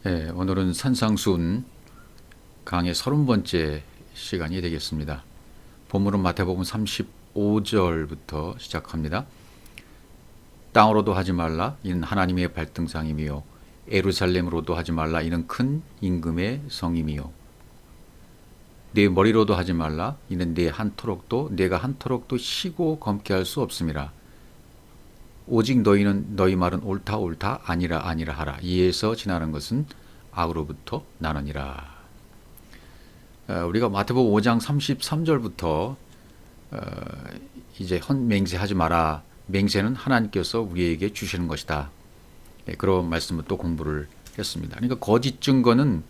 네, 오늘은 산상수훈 강의 30번째 시간이 되겠습니다. 본문은 마태복음 35절부터 시작합니다. 땅으로도 하지 말라 이는 하나님의 발등상이며 예루살렘으로도 하지 말라 이는 큰 임금의 성이며 내 머리로도 하지 말라 이는 내가 한토록도 시고 검게 할 수 없음이라. 오직 너희 말은 옳다 옳다 아니라 아니라 하라. 이에서 지나는 것은 악으로부터 나느니라. 우리가 마태복음 5장 33절부터 이제 맹세하지 마라. 맹세는 하나님께서 우리에게 주시는 것이다. 그런 말씀을 또 공부를 했습니다. 그러니까 거짓 증거는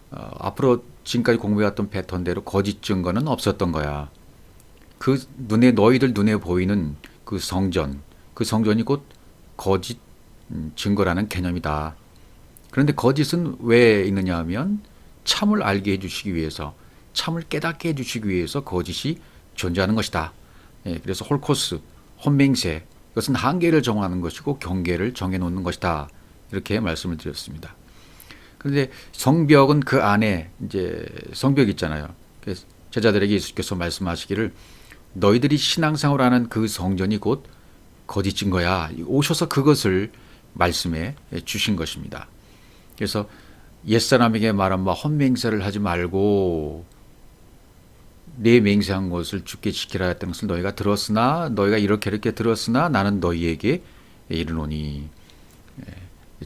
앞으로 지금까지 공부해왔던 패턴대로 거짓 증거는 없었던 거야. 너희들 눈에 보이는 그 성전이 곧 거짓 증거라는 개념이다. 그런데 거짓은 왜 있느냐 하면 참을 알게 해주시기 위해서, 참을 깨닫게 해주시기 위해서 거짓이 존재하는 것이다. 그래서 홀코스, 혼맹세, 이것은 한계를 정하는 것이고 경계를 정해놓는 것이다. 이렇게 말씀을 드렸습니다. 그런데 성벽은 그 안에 이제 성벽이 있잖아요. 제자들에게 예수께서 말씀하시기를 너희들이 신앙생활 하는 그 성전이 곧 거짓 증거야. 오셔서 그것을 말씀해 주신 것입니다. 그래서 옛사람에게 말한 바 헛맹세를 하지 말고 내 맹세한 것을 주께 지키라 했던 것을 너희가 들었으나 너희가 이렇게 들었으나 나는 너희에게 이르노니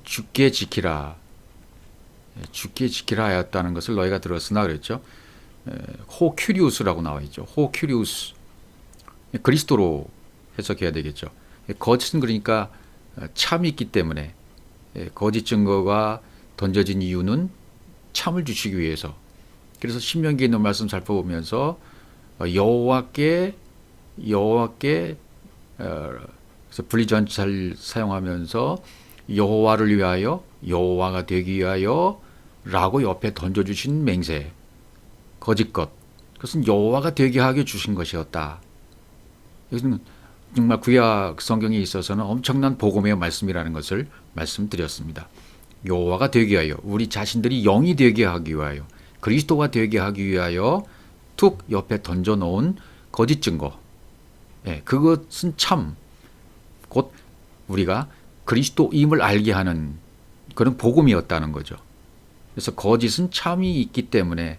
주께 지키라 하였다는 것을 너희가 들었으나 그랬죠. 호 큐리우스라고 나와 있죠. 호 큐리우스 그리스도로 해석해야 되겠죠. 거짓은 그러니까 참이 있기 때문에 거짓 증거가 던져진 이유는 참을 주시기 위해서. 그래서 신명기에 있는 말씀 살펴보면서 여호와께 그래서 분리전치사를 사용하면서 여호와를 위하여 여호와가 되기 위하여 라고 옆에 던져주신 맹세 거짓것 그것은 여호와가 되게 하게 주신 것이었다. 이것은 정말 구약 성경에 있어서는 엄청난 복음의 말씀이라는 것을 말씀드렸습니다. 여호와가 되게 하여 우리 자신들이 영이 되게 하기 위하여 그리스도가 되게 하기 위하여 툭 옆에 던져놓은 거짓 증거 그것은 참 곧 우리가 그리스도임을 알게 하는 그런 복음이었다는 거죠. 그래서 거짓은 참이 있기 때문에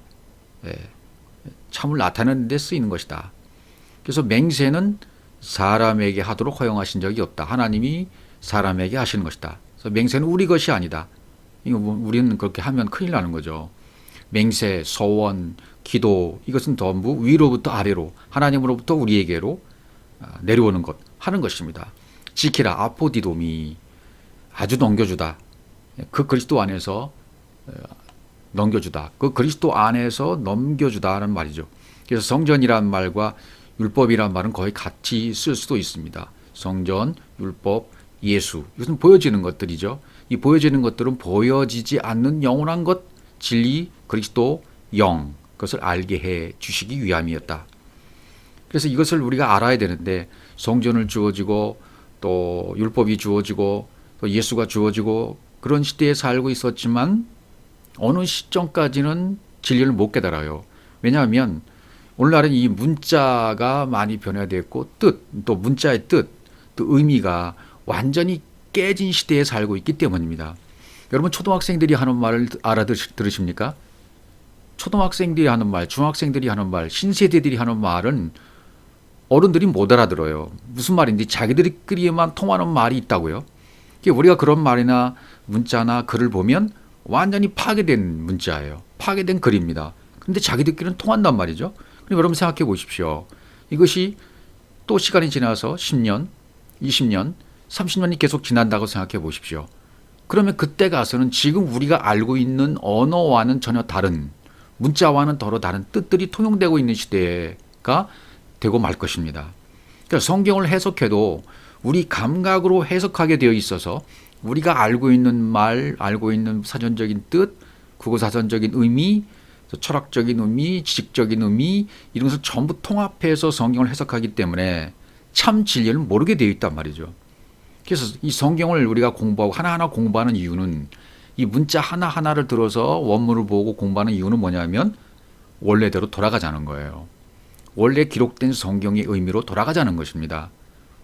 참을 나타내는 데 쓰이는 것이다. 그래서 맹세는 사람에게 하도록 허용하신 적이 없다. 하나님이 사람에게 하시는 것이다. 그래서 맹세는 우리 것이 아니다. 우리는 그렇게 하면 큰일 나는 거죠. 맹세, 서원, 기도 이것은 전부 위로부터 아래로 하나님으로부터 우리에게로 내려오는 것 하는 것입니다. 지키라 아포디도미 아주 넘겨주다. 그 그리스도 안에서 넘겨주다. 그 그리스도 안에서 넘겨주다는 말이죠. 그래서 성전이란 말과 율법이란 말은 거의 같이 쓸 수도 있습니다. 성전, 율법, 예수 이것은 보여지는 것들이죠. 이 보여지는 것들은 보여지지 않는 영원한 것, 진리, 그리스도, 영 그것을 알게 해 주시기 위함이었다. 그래서 이것을 우리가 알아야 되는데 성전을 주어지고 또 율법이 주어지고 또 예수가 주어지고 그런 시대에 살고 있었지만 어느 시점까지는 진리를 못 깨달아요. 왜냐하면 오늘날은 이 문자가 많이 변화되었고 또 문자의 뜻, 또 의미가 완전히 깨진 시대에 살고 있기 때문입니다. 여러분 초등학생들이 하는 말을 알아들으십니까? 초등학생들이 하는 말, 중학생들이 하는 말, 신세대들이 하는 말은 어른들이 못 알아들어요. 무슨 말인지 자기들끼리만 통하는 말이 있다고요. 우리가 그런 말이나 문자나 글을 보면 완전히 파괴된 문자예요. 파괴된 글입니다. 그런데 자기들끼리는 통한단 말이죠. 그럼 여러분 생각해 보십시오. 이것이 또 시간이 지나서 10년, 20년, 30년이 계속 지난다고 생각해 보십시오. 그러면 그때 가서는 지금 우리가 알고 있는 언어와는 전혀 다른 문자와는 더러 다른 뜻들이 통용되고 있는 시대가 되고 말 것입니다. 그러니까 성경을 해석해도 우리 감각으로 해석하게 되어 있어서 우리가 알고 있는 말, 알고 있는 사전적인 뜻, 국어사전적인 의미, 철학적인 의미, 지식적인 의미 이런 것을 전부 통합해서 성경을 해석하기 때문에 참 진리를 모르게 되어 있단 말이죠. 그래서 이 성경을 우리가 공부하고 하나하나 공부하는 이유는 이 문자 하나하나를 들어서 원문을 보고 공부하는 이유는 뭐냐면 원래대로 돌아가자는 거예요. 원래 기록된 성경의 의미로 돌아가자는 것입니다.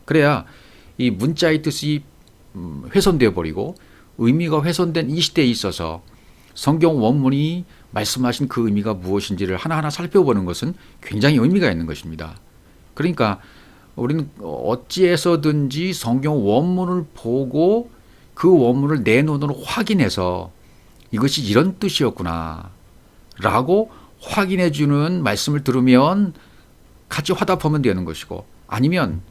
그래야 이 문자의 뜻이 훼손되어 버리고 의미가 훼손된 이 시대에 있어서 성경 원문이 말씀하신 그 의미가 무엇인지를 하나하나 살펴보는 것은 굉장히 의미가 있는 것입니다. 그러니까 우리는 어찌해서든지 성경 원문을 보고 그 원문을 내 눈으로 확인해서 이것이 이런 뜻이었구나 라고 확인해 주는 말씀을 들으면 같이 화답하면 되는 것이고, 아니면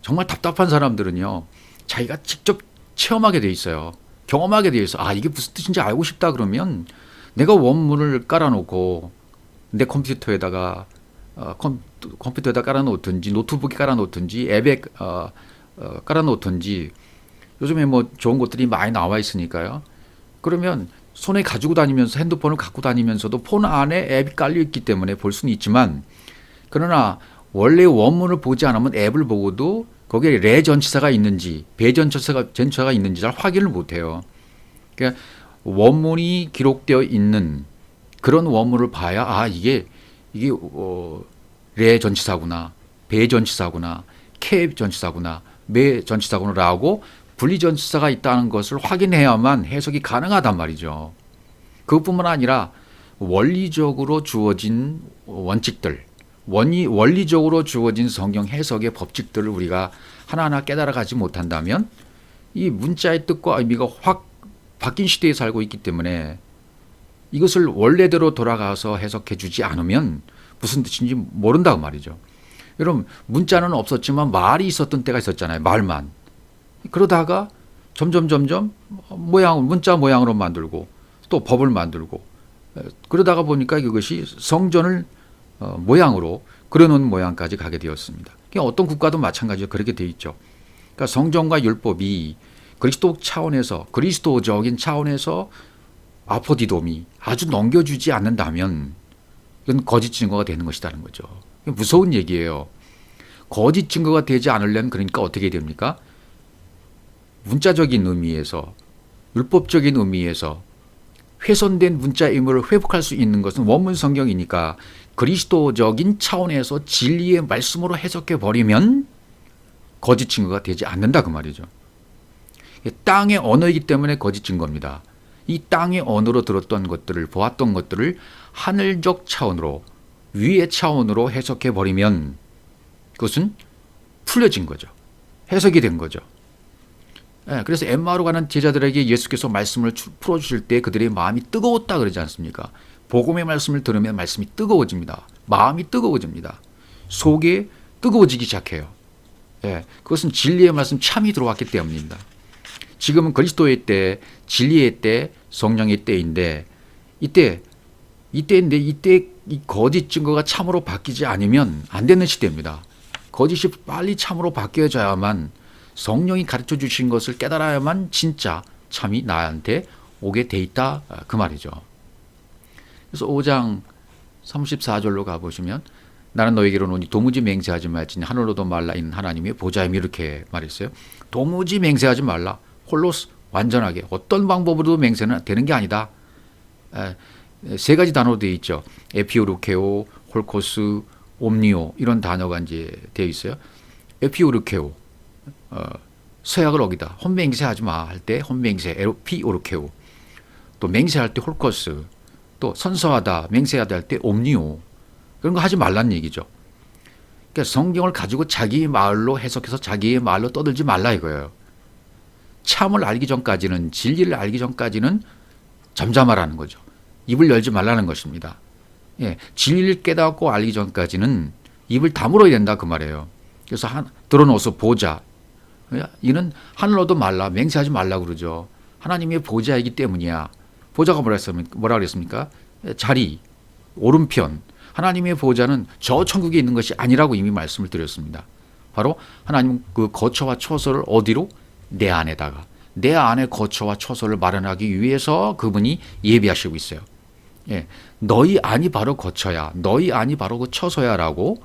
정말 답답한 사람들은요, 자기가 직접 체험하게 돼 있어요. 경험하게 돼 있어. 아, 이게 무슨 뜻인지 알고 싶다 그러면 내가 원문을 깔아놓고 내 컴퓨터에다가 컴퓨터에다 깔아놓든지 노트북에 깔아놓든지 앱에 깔아놓든지, 요즘에 뭐 좋은 것들이 많이 나와 있으니까요. 그러면 손에 가지고 다니면서, 핸드폰을 갖고 다니면서도 폰 안에 앱이 깔려 있기 때문에 볼 수는 있지만, 그러나 원래 원문을 보지 않으면 앱을 보고도 거기에 레 전치사가 있는지 배 전치사가 있는지 잘 확인을 못해요. 그러니까 원문이 기록되어 있는 그런 원문을 봐야 이게 레 전치사구나, 배 전치사구나, 캐 전치사구나, 매 전치사구나라고 분리 전치사가 있다는 것을 확인해야만 해석이 가능하단 말이죠. 그것뿐만 아니라 원리적으로 주어진 원칙들, 원리적으로 주어진 성경 해석의 법칙들을 우리가 하나하나 깨달아가지 못한다면 이 문자의 뜻과 의미가 확 바뀐 시대에 살고 있기 때문에 이것을 원래대로 돌아가서 해석해 주지 않으면 무슨 뜻인지 모른다고 말이죠. 여러분, 문자는 없었지만 말이 있었던 때가 있었잖아요. 말만. 그러다가 점점 문자 모양으로 만들고 또 법을 만들고, 그러다가 보니까 이것이 성전을 모양으로 그려놓은 모양까지 가게 되었습니다. 어떤 국가도 마찬가지로 그렇게 되어 있죠. 그러니까 성전과 율법이 그리스도적인 차원에서 아포디돔이 아주 넘겨주지 않는다면 이건 거짓 증거가 되는 것이라는 거죠. 무서운 얘기예요. 거짓 증거가 되지 않으려면 그러니까 어떻게 됩니까? 문자적인 의미에서, 율법적인 의미에서 훼손된 문자의 의미를 회복할 수 있는 것은 원문 성경이니까 그리스도적인 차원에서 진리의 말씀으로 해석해 버리면 거짓 증거가 되지 않는다 그 말이죠. 땅의 언어이기 때문에 거짓 증거입니다. 이 땅의 언어로 들었던 것들을, 보았던 것들을 하늘적 차원으로, 위의 차원으로 해석해 버리면 그것은 풀려진 거죠. 해석이 된 거죠. 그래서 엠마오로 가는 제자들에게 예수께서 말씀을 풀어주실 때 그들의 마음이 뜨거웠다 그러지 않습니까? 복음의 말씀을 들으면 말씀이 뜨거워집니다. 마음이 뜨거워집니다. 속에 뜨거워지기 시작해요. 그것은 진리의 말씀 참이 들어왔기 때문입니다. 지금은 그리스도의 때, 진리의 때, 성령의 때인데 이때 이 거짓 증거가 참으로 바뀌지 않으면 안 되는 시대입니다. 거짓이 빨리 참으로 바뀌어져야만, 성령이 가르쳐 주신 것을 깨달아야만 진짜 참이 나한테 오게 돼 있다 그 말이죠. 그래서 5장 34절로 가보시면, 나는 너에게로 노니 도무지 맹세하지 말지니 하늘로도 말라 있는 하나님의 보좌임이, 이렇게 말했어요. 도무지 맹세하지 말라. 홀로 완전하게 어떤 방법으로도 맹세는 되는 게 아니다. 세 가지 단어로 되어 있죠. 에피오르케오, 홀코스, 옴니오, 이런 단어가 이제 되어 있어요. 에피오르케오, 서약을 어기다. 혼맹세하지 마 할 때 혼맹세, 에피오르케오. 또 맹세할 때 홀코스, 또 선서하다, 맹세하다 할 때 옴니오. 그런 거 하지 말란 얘기죠. 그러니까 성경을 가지고 자기의 말로 해석해서 자기의 말로 떠들지 말라 이거예요. 참을 알기 전까지는, 진리를 알기 전까지는 잠잠하라는 거죠. 입을 열지 말라는 것입니다. 진리를 깨닫고 알기 전까지는 입을 다물어야 된다 그 말이에요. 그래서 드러놓아서 보자. 이는 하늘로도 말라, 맹세하지 말라 그러죠. 하나님의 보좌이기 때문이야. 보좌가 뭐라 그랬습니까? 자리, 오른편. 하나님의 보좌는 저 천국에 있는 것이 아니라고 이미 말씀을 드렸습니다. 바로 하나님 그 거처와 처소를 어디로? 내 안에다가, 내 안에 거처와 처소를 마련하기 위해서 그분이 예비하시고 있어요. 너희 안이 바로 거처야, 너희 안이 바로 그 처소야라고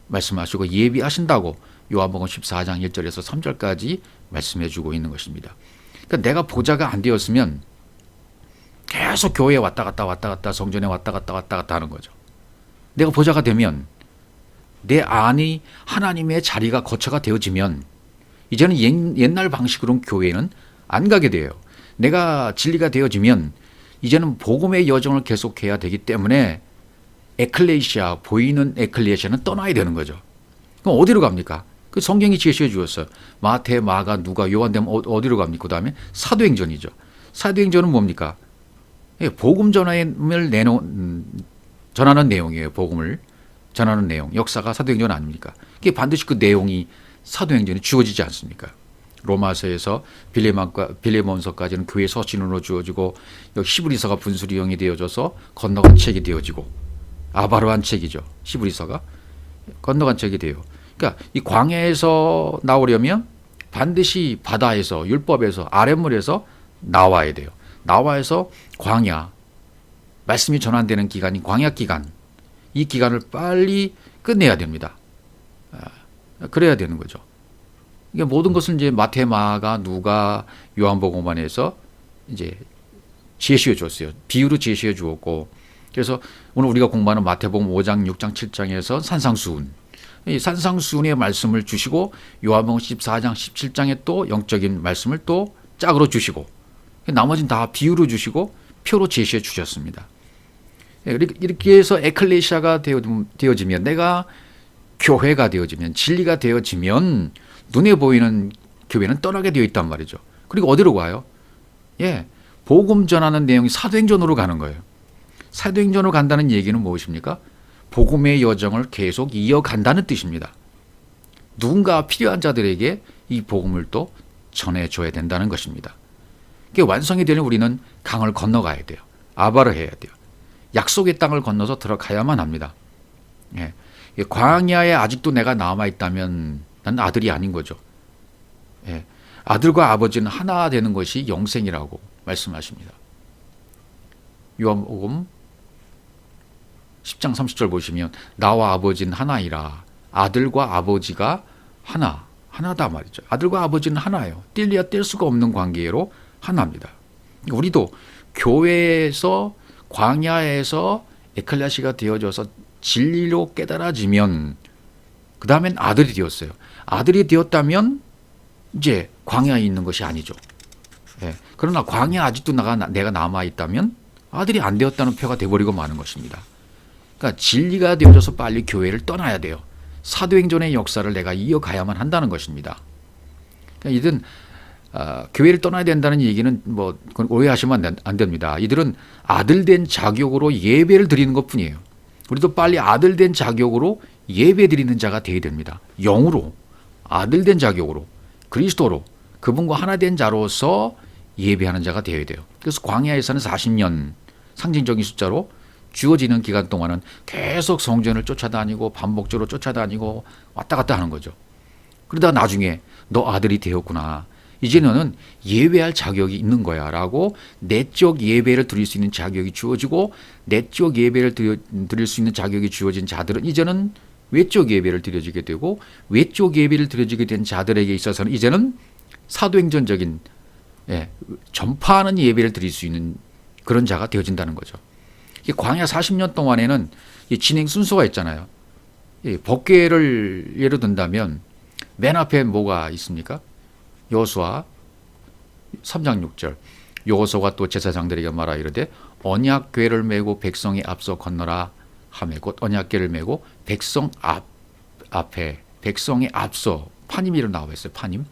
말씀하시고 예비하신다고 요한복음 14장 1절에서 3절까지 말씀해 주고 있는 것입니다. 그러니까 내가 보좌가 안 되었으면 계속 교회에 왔다 갔다 성전에 왔다 갔다 하는 거죠. 내가 보좌가 되면 내 안이 하나님의 자리가 거처가 되어지면 이제는 옛날 방식으로는 교회는 안 가게 돼요. 내가 진리가 되어지면 이제는 복음의 여정을 계속해야 되기 때문에 에클레시아, 보이는 에클레시아는 떠나야 되는 거죠. 그럼 어디로 갑니까? 그 성경이 제시해 주었어요. 마태, 마가, 누가, 요한 되면 어디로 갑니까? 그 다음에 사도행전이죠. 사도행전은 뭡니까? 복음 전환을 전하는 내용이에요. 복음을 전하는 내용. 역사가 사도행전 아닙니까? 그게 반드시 그 내용이 사도행전이 주어지지 않습니까? 로마서에서 빌레몬서까지는 교회 서신으로 주어지고 여기 히브리서가 분수리형이 되어져서 건너간 책이 되어지고 아바로한 책이죠. 히브리서가 건너간 책이 돼요. 그러니까 이 광야에서 나오려면 반드시 바다에서 율법에서 아랫물에서 나와야 돼요. 나와서 광야, 말씀이 전환되는 기간인 광야 기간, 이 기간을 빨리 끝내야 됩니다. 그래야 되는 거죠. 이게 모든 것을 이제 마태, 마가, 누가, 요한복음만에서 이제 제시해 줬어요. 비유로 제시해 주었고, 그래서 오늘 우리가 공부하는 마태복음 5장, 6장, 7장에서 산상수훈, 이 산상수훈의 말씀을 주시고 요한복음 14장, 17장에 또 영적인 말씀을 또 짝으로 주시고 나머지는 다 비유로 주시고 표로 제시해 주셨습니다. 이렇게 해서 에클레시아가 되어지면 내가 교회가 되어지면 진리가 되어지면 눈에 보이는 교회는 떠나게 되어 있단 말이죠. 그리고 어디로 가요? 복음 전하는 내용이 사도행전으로 가는 거예요. 사도행전으로 간다는 얘기는 무엇입니까? 복음의 여정을 계속 이어간다는 뜻입니다. 누군가 필요한 자들에게 이 복음을 또 전해줘야 된다는 것입니다. 완성이 되는 우리는 강을 건너가야 돼요. 아바를 해야 돼요. 약속의 땅을 건너서 들어가야만 합니다. 광야에 아직도 내가 남아있다면 난 아들이 아닌 거죠. 아들과 아버지는 하나 되는 것이 영생이라고 말씀하십니다. 요한복음 10장 30절 보시면 나와 아버지는 하나이라. 아들과 아버지가 하나다 말이죠. 아들과 아버지는 하나예요. 뗄래야 뗄 수가 없는 관계로 하나입니다. 우리도 교회에서 광야에서 에클레시아가 되어져서 진리로 깨달아지면 그 다음엔 아들이 되었어요. 아들이 되었다면 이제 광야에 있는 것이 아니죠. 그러나 광야 아직도 내가 남아있다면 아들이 안 되었다는 표가 돼버리고 마는 것입니다. 그러니까 진리가 되어져서 빨리 교회를 떠나야 돼요. 사도행전의 역사를 내가 이어가야만 한다는 것입니다. 그러니까 이든 교회를 떠나야 된다는 얘기는 그건 오해하시면 안 됩니다. 이들은 아들된 자격으로 예배를 드리는 것뿐이에요. 우리도 빨리 아들된 자격으로 예배 드리는 자가 되어야 됩니다. 영으로, 아들된 자격으로, 그리스도로, 그분과 하나 된 자로서 예배하는 자가 되어야 돼요. 그래서 광야에서는 40년 상징적인 숫자로 주어지는 기간 동안은 계속 성전을 쫓아다니고 반복적으로 쫓아다니고 왔다 갔다 하는 거죠. 그러다 나중에 너 아들이 되었구나. 이제 너는 예배할 자격이 있는 거야 라고 내적 예배를 드릴 수 있는 자격이 주어지고 내적 예배를 드릴 수 있는 자격이 주어진 자들은 이제는 외적 예배를 드려지게 되고 외적 예배를 드려지게 된 자들에게 있어서는 이제는 사도행전적인 전파하는 예배를 드릴 수 있는 그런 자가 되어진다는 거죠. 광야 40년 동안에는 진행 순서가 있잖아요. 법궤를 예로 든다면 맨 앞에 뭐가 있습니까? 여호수아 3장 6절 여호수아가 또 제사장들에게 말하 이르되 언약궤를 메고 백성이 앞서 건너라 하매 곧 언약궤를 메고 백성 앞에 백성이 앞서 파님이로 나와 있어요. 파님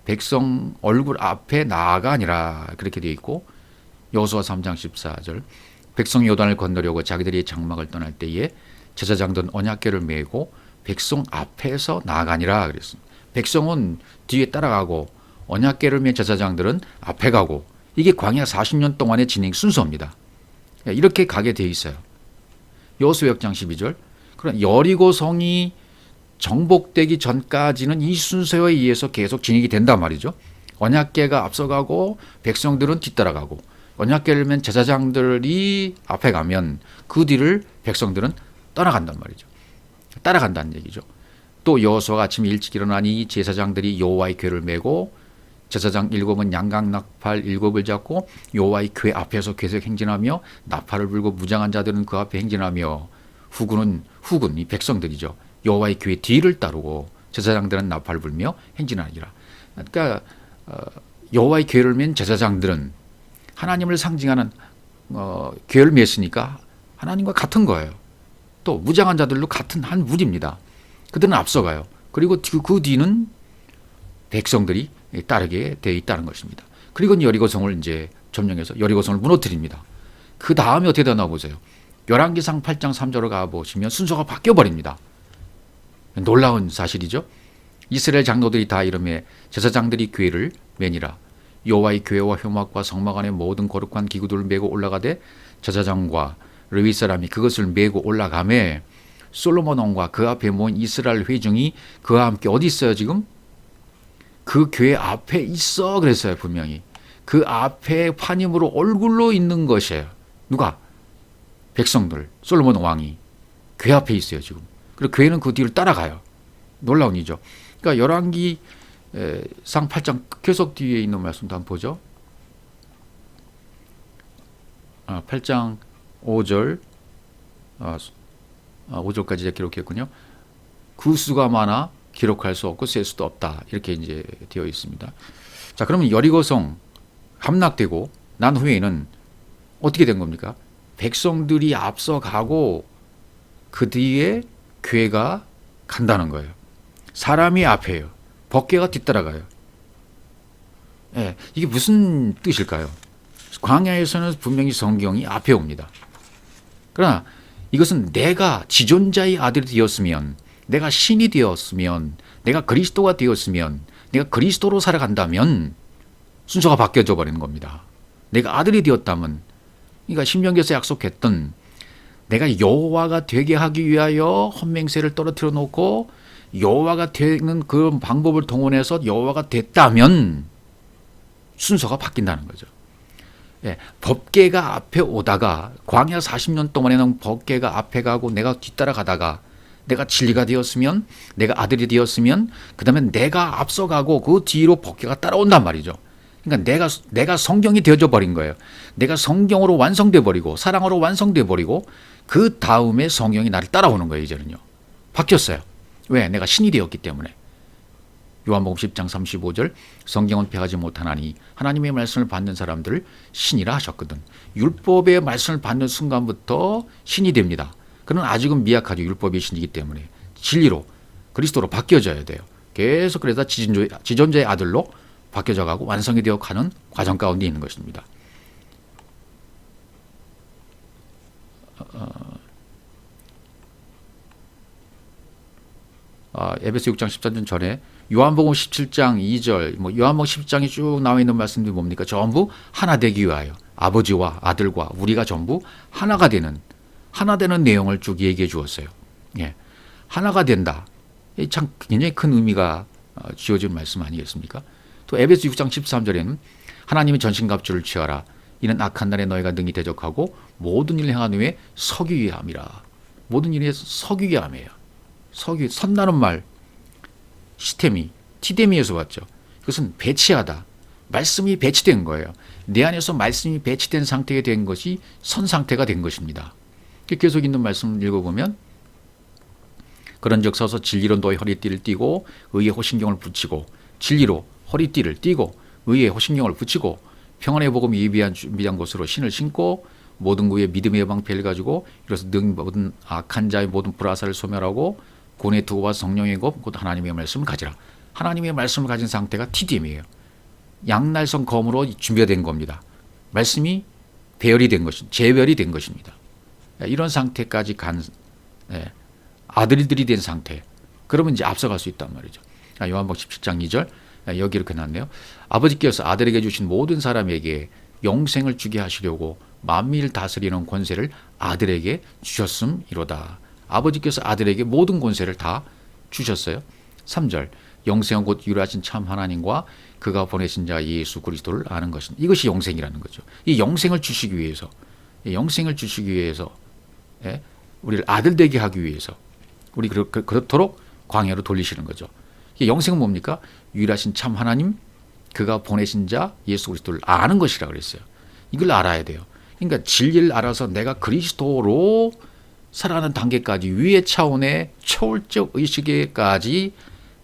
백성 얼굴 앞에 나아가 아니라 그렇게 되어 있고 여호수아 3장 14절 백성이 요단을 건너려고 자기들이 장막을 떠날 때에 제사장들은 언약궤를 메고 백성 앞에서 나아가니라 그랬습니다. 백성은 뒤에 따라가고 언약궤를 맨 제사장들은 앞에 가고 이게 광야 40년 동안의 진행 순서입니다. 이렇게 가게 돼 있어요. 여호수아 6장 12절 그럼 여리고 성이 정복되기 전까지는 이 순서에 의해서 계속 진행이 된단 말이죠. 언약궤가 앞서가고 백성들은 뒤따라가고 언약궤를 맨 제사장들이 앞에 가면 그 뒤를 백성들은 떠나간단 말이죠. 따라간다는 얘기죠. 또 여호수아가 아침 일찍 일어나니 제사장들이 여호와의 궤를 메고 제사장 7은 양각 나팔 7을 잡고 여호와의 교회 앞에서 계속 행진하며 나팔을 불고 무장한 자들은 그 앞에 행진하며 후군 이 백성들이죠. 여호와의 교회 뒤를 따르고 제사장들은 나팔을 불며 행진하리라. 그러니까 여호와의 교회를 맨 제사장들은 하나님을 상징하는 교회를 맺으니까 하나님과 같은 거예요. 또 무장한 자들도 같은 한 무리입니다. 그들은 앞서가요. 그리고 그 뒤는 백성들이 따르게 되어 있다는 것입니다. 그리고 여리고성을 이제 점령해서 여리고성을 무너뜨립니다. 그 다음에 어떻게 되나 보세요. 열왕기상 8장 3절로 가보시면 순서가 바뀌어버립니다. 놀라운 사실이죠. 이스라엘 장로들이 다 이름에 제사장들이 교회를 매니라. 여호와의 교회와 회막과 성막 안에 모든 거룩한 기구들을 메고 올라가되 제사장과 레위 사람이 그것을 메고 올라가매 솔로몬 왕과 그 앞에 모인 이스라엘 회중이 그와 함께 어디 있어요 지금? 그 교회 앞에 있어 그랬어요. 분명히 그 앞에 판임으로 얼굴로 있는 것이에요. 누가? 백성들, 솔로몬 왕이 교회 앞에 있어요 지금. 그리고 교회는 그 뒤를 따라가요. 놀라운 일이죠. 그러니까 열왕기 상 8장 계속 뒤에 있는 말씀도 한번 보죠. 8장 5절 5절까지 기록했군요. 그 수가 많아 기록할 수 없고 셀 수도 없다. 이렇게 이제 되어 있습니다. 자, 그러면 여리고성 함락되고 난 후에는 어떻게 된 겁니까? 백성들이 앞서가고 그 뒤에 교회가 간다는 거예요. 사람이 앞에요. 법궤가 뒤따라가요. 예, 이게 무슨 뜻일까요? 광야에서는 분명히 성경이 앞에 옵니다. 그러나 이것은 내가 지존자의 아들이 되었으면, 내가 신이 되었으면, 내가 그리스도가 되었으면, 내가 그리스도로 살아간다면 순서가 바뀌어져 버리는 겁니다. 내가 아들이 되었다면, 그러니까 신명기에서 약속했던 내가 여호와가 되게 하기 위하여 헌맹세를 떨어뜨려 놓고 여호와가 되는 그 방법을 동원해서 여호와가 됐다면 순서가 바뀐다는 거죠. 예, 법궤가 앞에 오다가 광야 40년 동안에는 법궤가 앞에 가고 내가 뒤따라 가다가 내가 진리가 되었으면, 내가 아들이 되었으면, 그 다음에 내가 앞서가고 그 뒤로 법궤가 따라온단 말이죠. 그러니까 내가 성경이 되어져 버린 거예요. 내가 성경으로 완성돼 버리고 사랑으로 완성돼 버리고 그 다음에 성경이 나를 따라오는 거예요. 이제는요. 바뀌었어요. 왜? 내가 신이 되었기 때문에. 요한복음 10장 35절 성경은 폐하지 못하나니 하나님의 말씀을 받는 사람들을 신이라 하셨거든. 율법의 말씀을 받는 순간부터 신이 됩니다. 그러나 아직은 미약하죠. 율법이 신이기 때문에. 진리로 그리스도로 바뀌어져야 돼요. 계속 그래서 지존자의 아들로 바뀌어져 가고 완성이 되어 가는 과정 가운데 있는 것입니다. 에베소 6장 14절 전에 요한복음 17장 2절, 요한복음 10장이 쭉 나와 있는 말씀들이 뭡니까? 전부 하나 되기 위하여 아버지와 아들과 우리가 전부 하나 되는 내용을 쭉 얘기해 주었어요. 예, 하나가 된다. 참 굉장히 큰 의미가 지어진 말씀 아니겠습니까? 또 에베소 6장 13절에는 하나님의 전신갑주를 취하라. 이는 악한 날에 너희가 능히 대적하고 모든 일을 행한 후에 서기 위함이라. 모든 일에 서기 위함이에요. 선다는 말 시테미, 티데미에서 왔죠. 그것은 배치하다. 말씀이 배치된 거예요. 내 안에서 말씀이 배치된 상태가 된 것이 선 상태가 된 것입니다. 계속 있는 말씀을 읽어보면 그런즉 서서 진리로 너희 허리띠를 띠고 의의 호신경을 붙이고 진리로 허리띠를 띠고 의의 호신경을 붙이고 평안의 복음이 예비한 준비한 것으로 신을 신고 모든 구의 믿음의 방패를 가지고 이로써 모든 악한 자의 모든 불화살을 소멸하고 고뇌 두고와 성령의 것 곧 하나님의 말씀을 가지라. 하나님의 말씀을 가진 상태가 TDM이에요. 양날성 검으로 준비가 된 겁니다. 말씀이 배열이 된 것입니다. 재별이 된 것입니다. 이런 상태까지 간 아들들이 된 상태. 그러면 이제 앞서갈 수 있단 말이죠. 요한복음 17장 2절 여기 이렇게 났네요. 아버지께서 아들에게 주신 모든 사람에게 영생을 주게 하시려고 만민을 다스리는 권세를 아들에게 주셨음이로다. 아버지께서 아들에게 모든 권세를 다 주셨어요. 3절 영생은 곧 유일하신 참 하나님과 그가 보내신 자 예수 그리스도를 아는 것입니다. 이것이 영생이라는 거죠. 이 영생을 주시기 위해서 우리를 아들 되게 하기 위해서 우리 그렇도록 광야로 돌리시는 거죠. 이 영생은 뭡니까? 유일하신 참 하나님 그가 보내신 자 예수 그리스도를 아는 것이라 그랬어요. 이걸 알아야 돼요. 그러니까 진리를 알아서 내가 그리스도로 살아가는 단계까지, 위의 차원의 초월적 의식에까지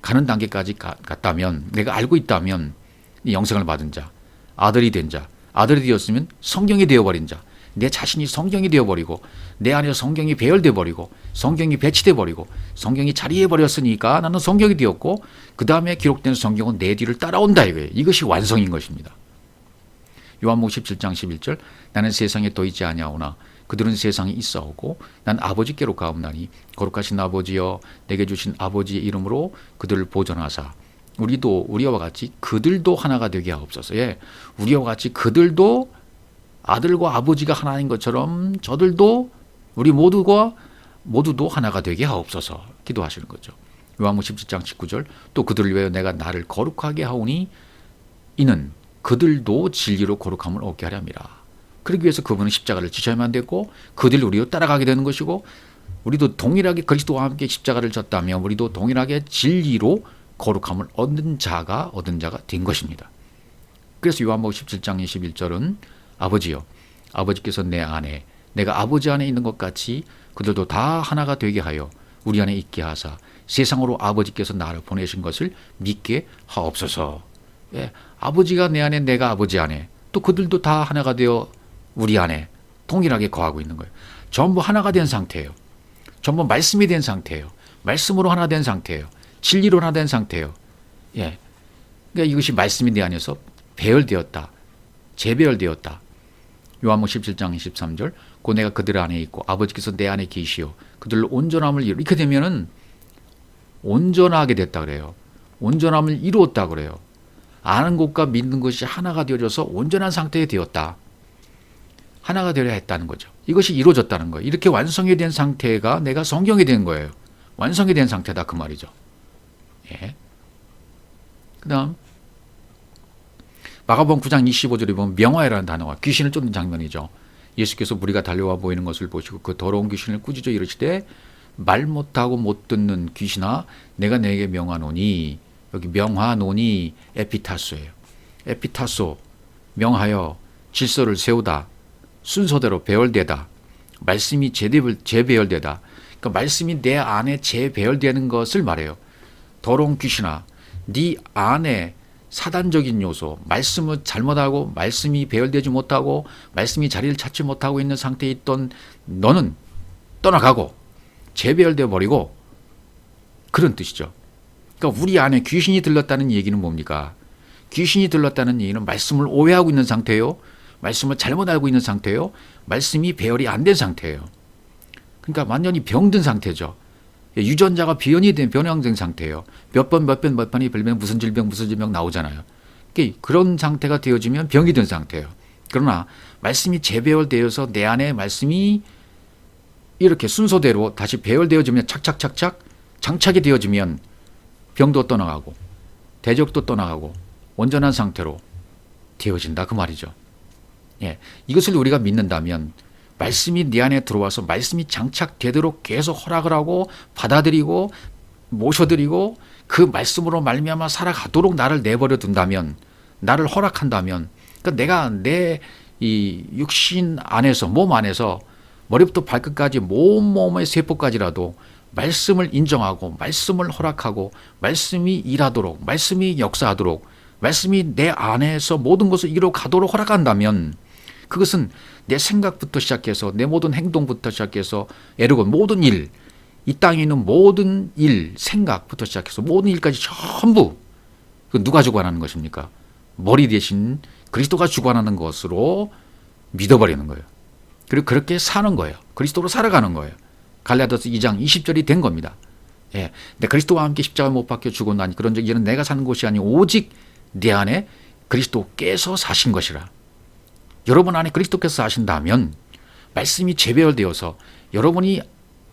가는 단계까지 갔다면, 내가 알고 있다면 이 영생을 받은 자, 아들이 된 자, 아들이 되었으면 성경이 되어버린 자, 내 자신이 성경이 되어버리고 내 안에 성경이 배열돼 버리고 성경이 배치돼 버리고 성경이 자리해 버렸으니까 나는 성경이 되었고 그 다음에 기록된 성경은 내 뒤를 따라온다 이거예요. 이것이 완성인 것입니다. 요한복음 17장 11절 나는 세상에 또 있지 아니하오나 그들은 세상에 있사오고 난 아버지께로 가옵나니 거룩하신 아버지여 내게 주신 아버지의 이름으로 그들을 보존하사 우리도 우리와 같이 그들도 하나가 되게 하옵소서. 예, 우리와 같이 그들도 아들과 아버지가 하나인 것처럼 저들도 우리 모두도 하나가 되게 하옵소서 기도하시는 거죠. 요한복음 17장 19절 또 그들을 위하여 내가 나를 거룩하게 하오니 이는 그들도 진리로 거룩함을 얻게 하렵니다. 그러기 위해서 그분은 십자가를 지셔야만 됐고 그들 우리도 따라가게 되는 것이고 우리도 동일하게 그리스도와 함께 십자가를 졌다면 우리도 동일하게 진리로 거룩함을 얻은 자가 된 것입니다. 그래서 요한복음 17장 21절은 아버지여 아버지께서 내 안에 내가 아버지 안에 있는 것 같이 그들도 다 하나가 되게 하여 우리 안에 있게 하사 세상으로 아버지께서 나를 보내신 것을 믿게 하옵소서. 예, 아버지가 내 안에 내가 아버지 안에 또 그들도 다 하나가 되어 우리 안에 동일하게 거하고 있는 거예요. 전부 하나가 된 상태예요. 전부 말씀이 된 상태예요. 말씀으로 하나 된 상태예요. 진리로 하나 된 상태예요. 예, 그러니까 이것이 말씀이 내 안에서 배열되었다. 재배열되었다. 요한복음 17장 23절 곧 내가 그들 안에 있고 아버지께서 내 안에 계시오 그들로 온전함을 이루 이렇게 되면은 온전하게 됐다 그래요. 온전함을 이루었다 그래요. 아는 것과 믿는 것이 하나가 되어져서 온전한 상태에 되었다. 하나가 되려 했다는 거죠. 이것이 이루어졌다는 거예요. 이렇게 완성이 된 상태가 내가 성경이 된 거예요. 완성이 된 상태다 그 말이죠. 예. 그 다음 마가복음 9장 25절에 보면 명화이라는 단어가 귀신을 쫓는 장면이죠. 예수께서 무리가 달려와 보이는 것을 보시고 그 더러운 귀신을 꾸짖어 이르시되 말 못하고 못 듣는 귀신아 내가 내게 명하노니 여기 명하노니 에피타소예요. 에피타소 명하여 질서를 세우다 순서대로 배열되다 말씀이 재배열되다 그러니까 말씀이 내 안에 재배열되는 것을 말해요. 더러운 귀신아 네 안에 사단적인 요소, 말씀을 잘못하고 말씀이 배열되지 못하고 말씀이 자리를 찾지 못하고 있는 상태에 있던 너는 떠나가고 재배열되어 버리고 그런 뜻이죠. 그러니까 우리 안에 귀신이 들렀다는 얘기는 뭡니까? 귀신이 들렀다는 얘기는 말씀을 오해하고 있는 상태예요. 말씀을 잘못 알고 있는 상태예요. 말씀이 배열이 안 된 상태예요. 그러니까 완전히 병든 상태죠. 유전자가 변형된 상태예요. 몇 번이 별명 무슨 질병 나오잖아요. 그런 상태가 되어지면 병이 든 상태예요. 그러나 말씀이 재배열되어서 내 안에 말씀이 이렇게 순서대로 다시 배열되어지면 착착착착 장착이 되어지면 병도 떠나가고 대적도 떠나가고 온전한 상태로 되어진다 그 말이죠. 예, 이것을 우리가 믿는다면 말씀이 네 안에 들어와서 말씀이 장착되도록 계속 허락을 하고 받아들이고 모셔드리고 그 말씀으로 말미암아 살아가도록 나를 내버려 둔다면 나를 허락한다면 그러니까 내가 내 이 육신 안에서 몸 안에서 머리부터 발끝까지 몸의 세포까지라도 말씀을 인정하고 말씀을 허락하고 말씀이 일하도록 말씀이 역사하도록 말씀이 내 안에서 모든 것을 이루어가도록 허락한다면 그것은 내 생각부터 시작해서 내 모든 행동부터 시작해서 에르곤 모든 일, 이 땅에 있는 모든 일, 생각부터 시작해서 모든 일까지 전부 누가 주관하는 것입니까? 머리 대신 그리스도가 주관하는 것으로 믿어버리는 거예요. 그리고 그렇게 사는 거예요. 그리스도로 살아가는 거예요. 갈라디아서 2장 20절이 된 겁니다. 예, 내 그리스도와 함께 십자가에 못 박혀 죽었나니 그런즉 이는 내가 사는 것이 아니 오직 내 안에 그리스도께서 사신 것이라. 여러분 안에 그리스도께서 사신다면 말씀이 재배열되어서 여러분이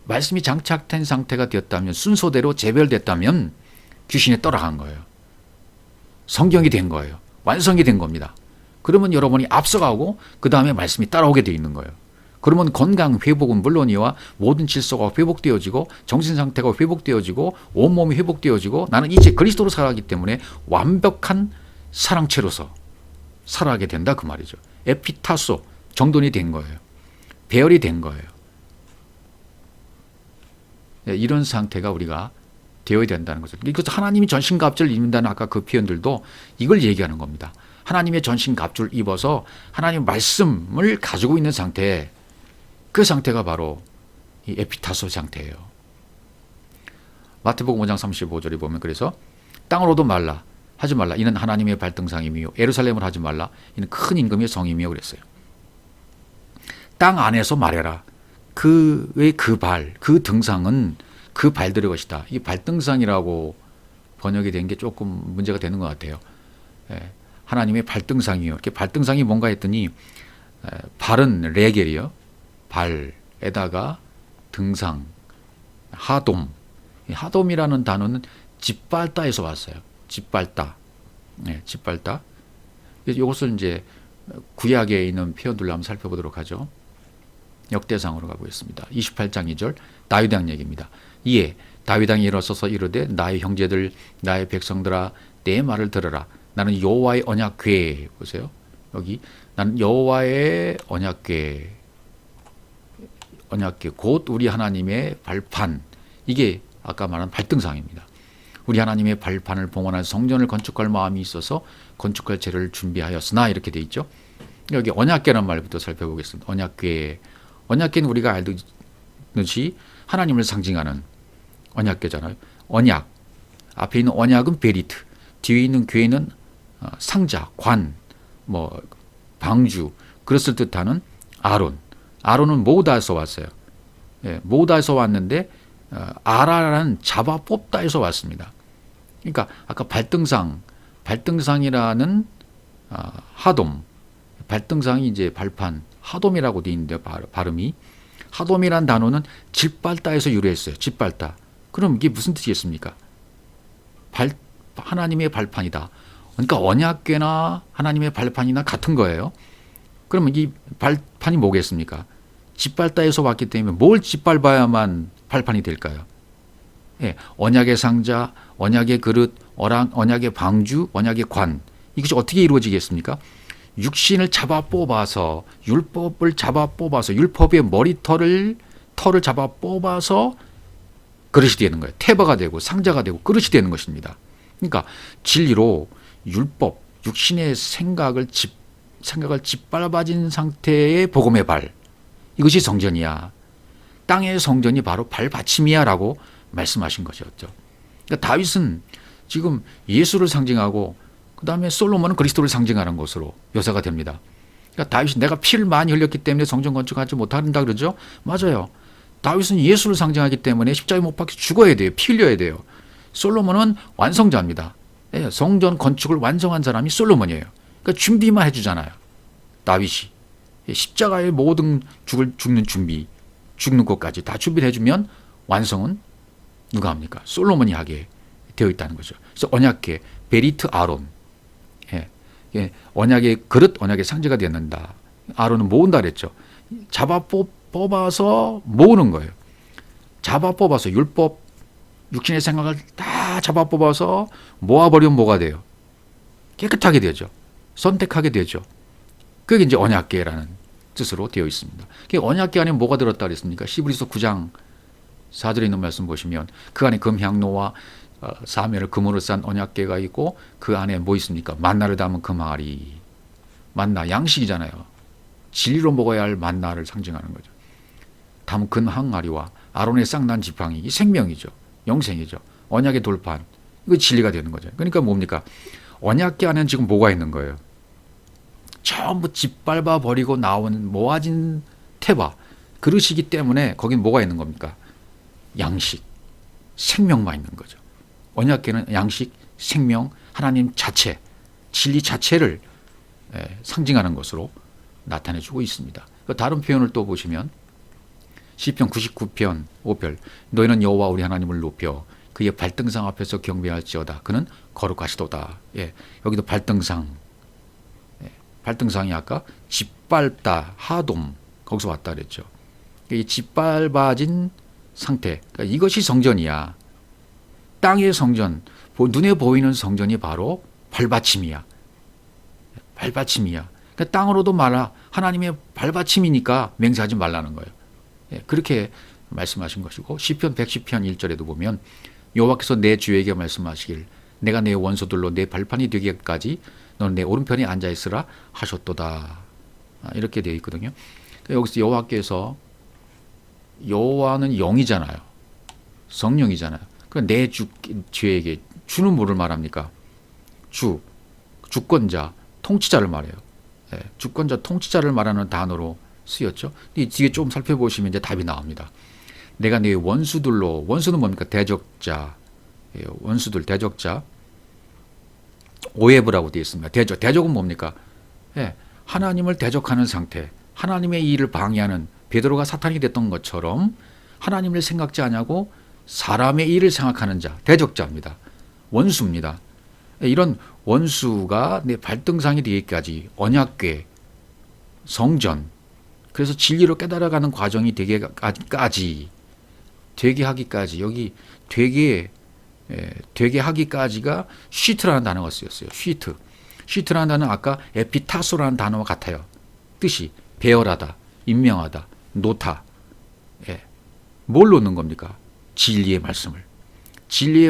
말씀이 장착된 상태가 되었다면 순서대로 재배열됐다면 귀신이 떠나간 거예요. 성경이 된 거예요. 완성이 된 겁니다. 그러면 여러분이 앞서가고 그 다음에 말씀이 따라오게 되어 있는 거예요. 그러면 건강 회복은 물론이와 모든 질서가 회복되어지고 정신상태가 회복되어지고 온몸이 회복되어지고 나는 이제 그리스도로 살아가기 때문에 완벽한 사랑체로서 살아가게 된다 그 말이죠. 에피타소, 정돈이 된 거예요. 배열이 된 거예요. 이런 상태가 우리가 되어야 된다는 거죠. 그래서 하나님이 전신갑주를 입는다는 아까 그 표현들도 이걸 얘기하는 겁니다. 하나님의 전신갑주를 입어서 하나님의 말씀을 가지고 있는 상태, 그 상태가 바로 이 에피타소 상태예요. 마태복음 5장 35절에 보면 그래서 땅으로도 말라 하지 말라 이는 하나님의 발등상이며 예루살렘을 하지 말라 이는 큰 임금의 성이며 그랬어요. 땅 안에서 말해라. 그 등상은 그 발들의 것이다. 이 발등상이라고 번역이 된 게 조금 문제가 되는 것 같아요. 하나님의 발등상이요. 이렇게 발등상이 뭔가 했더니 발은 레겔이요. 발에다가 등상, 하돔. 하돔이라는 단어는 짓밟다에서 왔어요. 짓밟다. 짓밟다. 이것을 이제 구약에 있는 표현들로 한번 살펴보도록 하죠. 역대상으로 가보겠습니다. 28장 2절 다윗 왕 얘기입니다. 이에 다윗 왕이 일어서서 이르되 나의 형제들 나의 백성들아 내 말을 들으라. 나는 여호와의 언약궤 보세요. 여기 나는 여호와의 언약궤 곧 우리 하나님의 발판. 이게 아까 말한 발등상입니다. 우리 하나님의 발판을 봉헌한 성전을 건축할 마음이 있어서 건축할 재료를 준비하였으나 이렇게 돼 있죠. 여기 언약궤라는 말부터 살펴보겠습니다. 언약궤는 우리가 알듯이 하나님을 상징하는 언약궤잖아요. 언약. 앞에 있는 언약은 베리트, 뒤에 있는 궤는 상자, 관, 방주, 그것을 뜻하는 아론. 아론은 모다에서 왔어요. 모다에서 왔는데 아라라는 잡아 뽑다에서 왔습니다. 그러니까 아까 발등상이라는 하돔, 발등상이 이제 발판, 하돔이라고 되어 있는데 발음이 하돔이란 단어는 짓밟다에서 유래했어요. 짓밟다. 그럼 이게 무슨 뜻이겠습니까? 하나님의 발판이다. 그러니까 언약궤나 하나님의 발판이나 같은 거예요. 그러면 이 발판이 뭐겠습니까? 짓밟다에서 왔기 때문에 뭘 짓밟아야만 발판이 될까요? 언약의 상자, 언약의 그릇, 언약의 방주, 언약의 관. 이것이 어떻게 이루어지겠습니까? 육신을 잡아 뽑아서 율법을 잡아 뽑아서 율법의 머리털을 잡아 뽑아서 그릇이 되는 거예요. 태바가 되고 상자가 되고 그릇이 되는 것입니다. 그러니까 진리로 율법, 육신의 생각을 짓밟아진 상태의 복음의 발. 이것이 성전이야. 땅의 성전이 바로 발받침이야 라고 말씀하신 것이었죠. 그러니까 다윗은 지금 예수를 상징하고 그 다음에 솔로몬은 그리스도를 상징하는 것으로 묘사가 됩니다. 그러니까 다윗이 내가 피를 많이 흘렸기 때문에 성전 건축하지 못한다 그러죠. 맞아요. 다윗은 예수를 상징하기 때문에 십자가에 못 박혀 죽어야 돼요. 피 흘려야 돼요. 솔로몬은 완성자입니다. 성전 건축을 완성한 사람이 솔로몬이에요. 그러니까 준비만 해주잖아요. 다윗이 십자가의 모든 죽는 준비, 죽는 것까지 다 준비를 해주면 완성은 누가 합니까? 솔로몬이 하게 되어 있다는 거죠. 그래서 언약궤, 베리트 아론, 언약의 그릇, 언약의 상징가 되는다. 아론은 모은다 그랬죠. 잡아 뽑아서 모으는 거예요. 잡아 뽑아서 율법, 육신의 생각을 다 잡아 뽑아서 모아버리면 뭐가 돼요? 깨끗하게 되죠. 선택하게 되죠. 그게 이제 언약궤라는 뜻으로 되어 있습니다. 언약궤 안에 뭐가 들었다 그랬습니까? 히브리서 9장 4절에 있는 말씀 보시면 그 안에 금향로와 사면을 금으로 싼 언약궤가 있고 그 안에 뭐 있습니까? 만나를 담은 금항아리. 만나 양식이잖아요. 진리로 먹어야 할 만나를 상징하는 거죠. 담은 금항아리와 아론의 쌍난 지팡이, 이 생명이죠. 영생이죠. 언약의 돌판. 이거 진리가 되는 거죠. 그러니까 뭡니까? 언약궤 안에는 지금 뭐가 있는 거예요? 전부 짓밟아 버리고 나온 모아진 태바 그릇이기 때문에 거긴 뭐가 있는 겁니까? 양식, 생명만 있는 거죠. 언약궤는 양식, 생명, 하나님 자체, 진리 자체를 상징하는 것으로 나타내주고 있습니다. 다른 표현을 또 보시면 시편 99편 5편 너희는 여호와 우리 하나님을 높여 그의 발등상 앞에서 경배할지어다. 그는 거룩하시도다. 여기도 발등상, 발등상이 아까 짓밟다, 하돔 거기서 왔다 그랬죠. 이 짓밟아진 상태, 그러니까 이것이 성전이야. 땅의 성전, 눈에 보이는 성전이 바로 발받침이야. 발받침이야. 그러니까 땅으로도 말아. 하나님의 발받침이니까 맹세하지 말라는 거예요. 예, 그렇게 말씀하신 것이고 시편 110편 1절에도 보면 여호와께서 내 주에게 말씀하시길 내가 내 원수들로 내 발판이 되기까지 너는 내 오른편에 앉아 있으라 하셨도다. 이렇게 되어 있거든요. 그러니까 여기서 여호와께서 여호와는 영이잖아요. 성령이잖아요. 그러니까 내 주에게 주는 뭐를 말합니까? 주권자, 통치자를 말해요. 예, 주권자, 통치자를 말하는 단어로 쓰였죠. 이 뒤에 좀 살펴보시면 이제 답이 나옵니다. 내가 내 원수들로, 원수는 뭡니까? 대적자, 예, 원수들, 대적자. 오해브라고 되어 있습니다. 대적은 뭡니까? 예, 하나님을 대적하는 상태, 하나님의 일을 방해하는 베드로가 사탄이 됐던 것처럼 하나님을 생각지 않냐고 사람의 일을 생각하는 자, 대적자입니다. 원수입니다. 이런 원수가 내 발등상이 되기까지 언약궤, 성전, 그래서 진리로 깨달아가는 과정이 되게 하기까지 여기 되게 하기까지가 쉬트라는 단어가 쓰였어요. 쉬트라는 단어는 아까 에피타소라는 단어와 같아요. 뜻이 배열하다, 임명하다, 놓다. 예. 뭘 놓는 겁니까? 진리의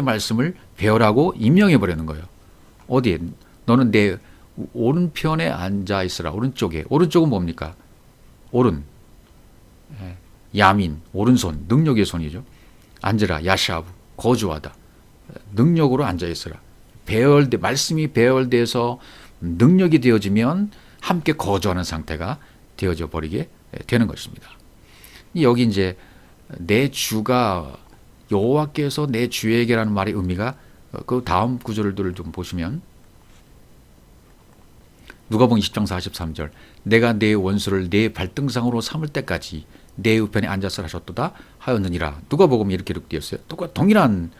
말씀을 배열하고 임명해 버리는 거예요. 어디에? 너는 내 오른편에 앉아 있으라. 오른쪽은 뭡니까? 오른, 예. 야민, 오른손, 능력의 손이죠. 앉으라, 야샤브, 거주하다. 능력으로 앉아 있으라. 말씀이 배열돼서 능력이 되어지면 함께 거주하는 상태가 되어져 버리게 되는 것입니다. 여기 이제 내 주가 여호와께서 내 주에게라는 말의 의미가 그 다음 구절들을 좀 보시면 누가복음 20장 43절 내가 내 원수를 내 발등상으로 삼을 때까지 내 우편에 앉아서 하셨도다 하였느니라. 누가복음이 이렇게 기록되었어요. 동일한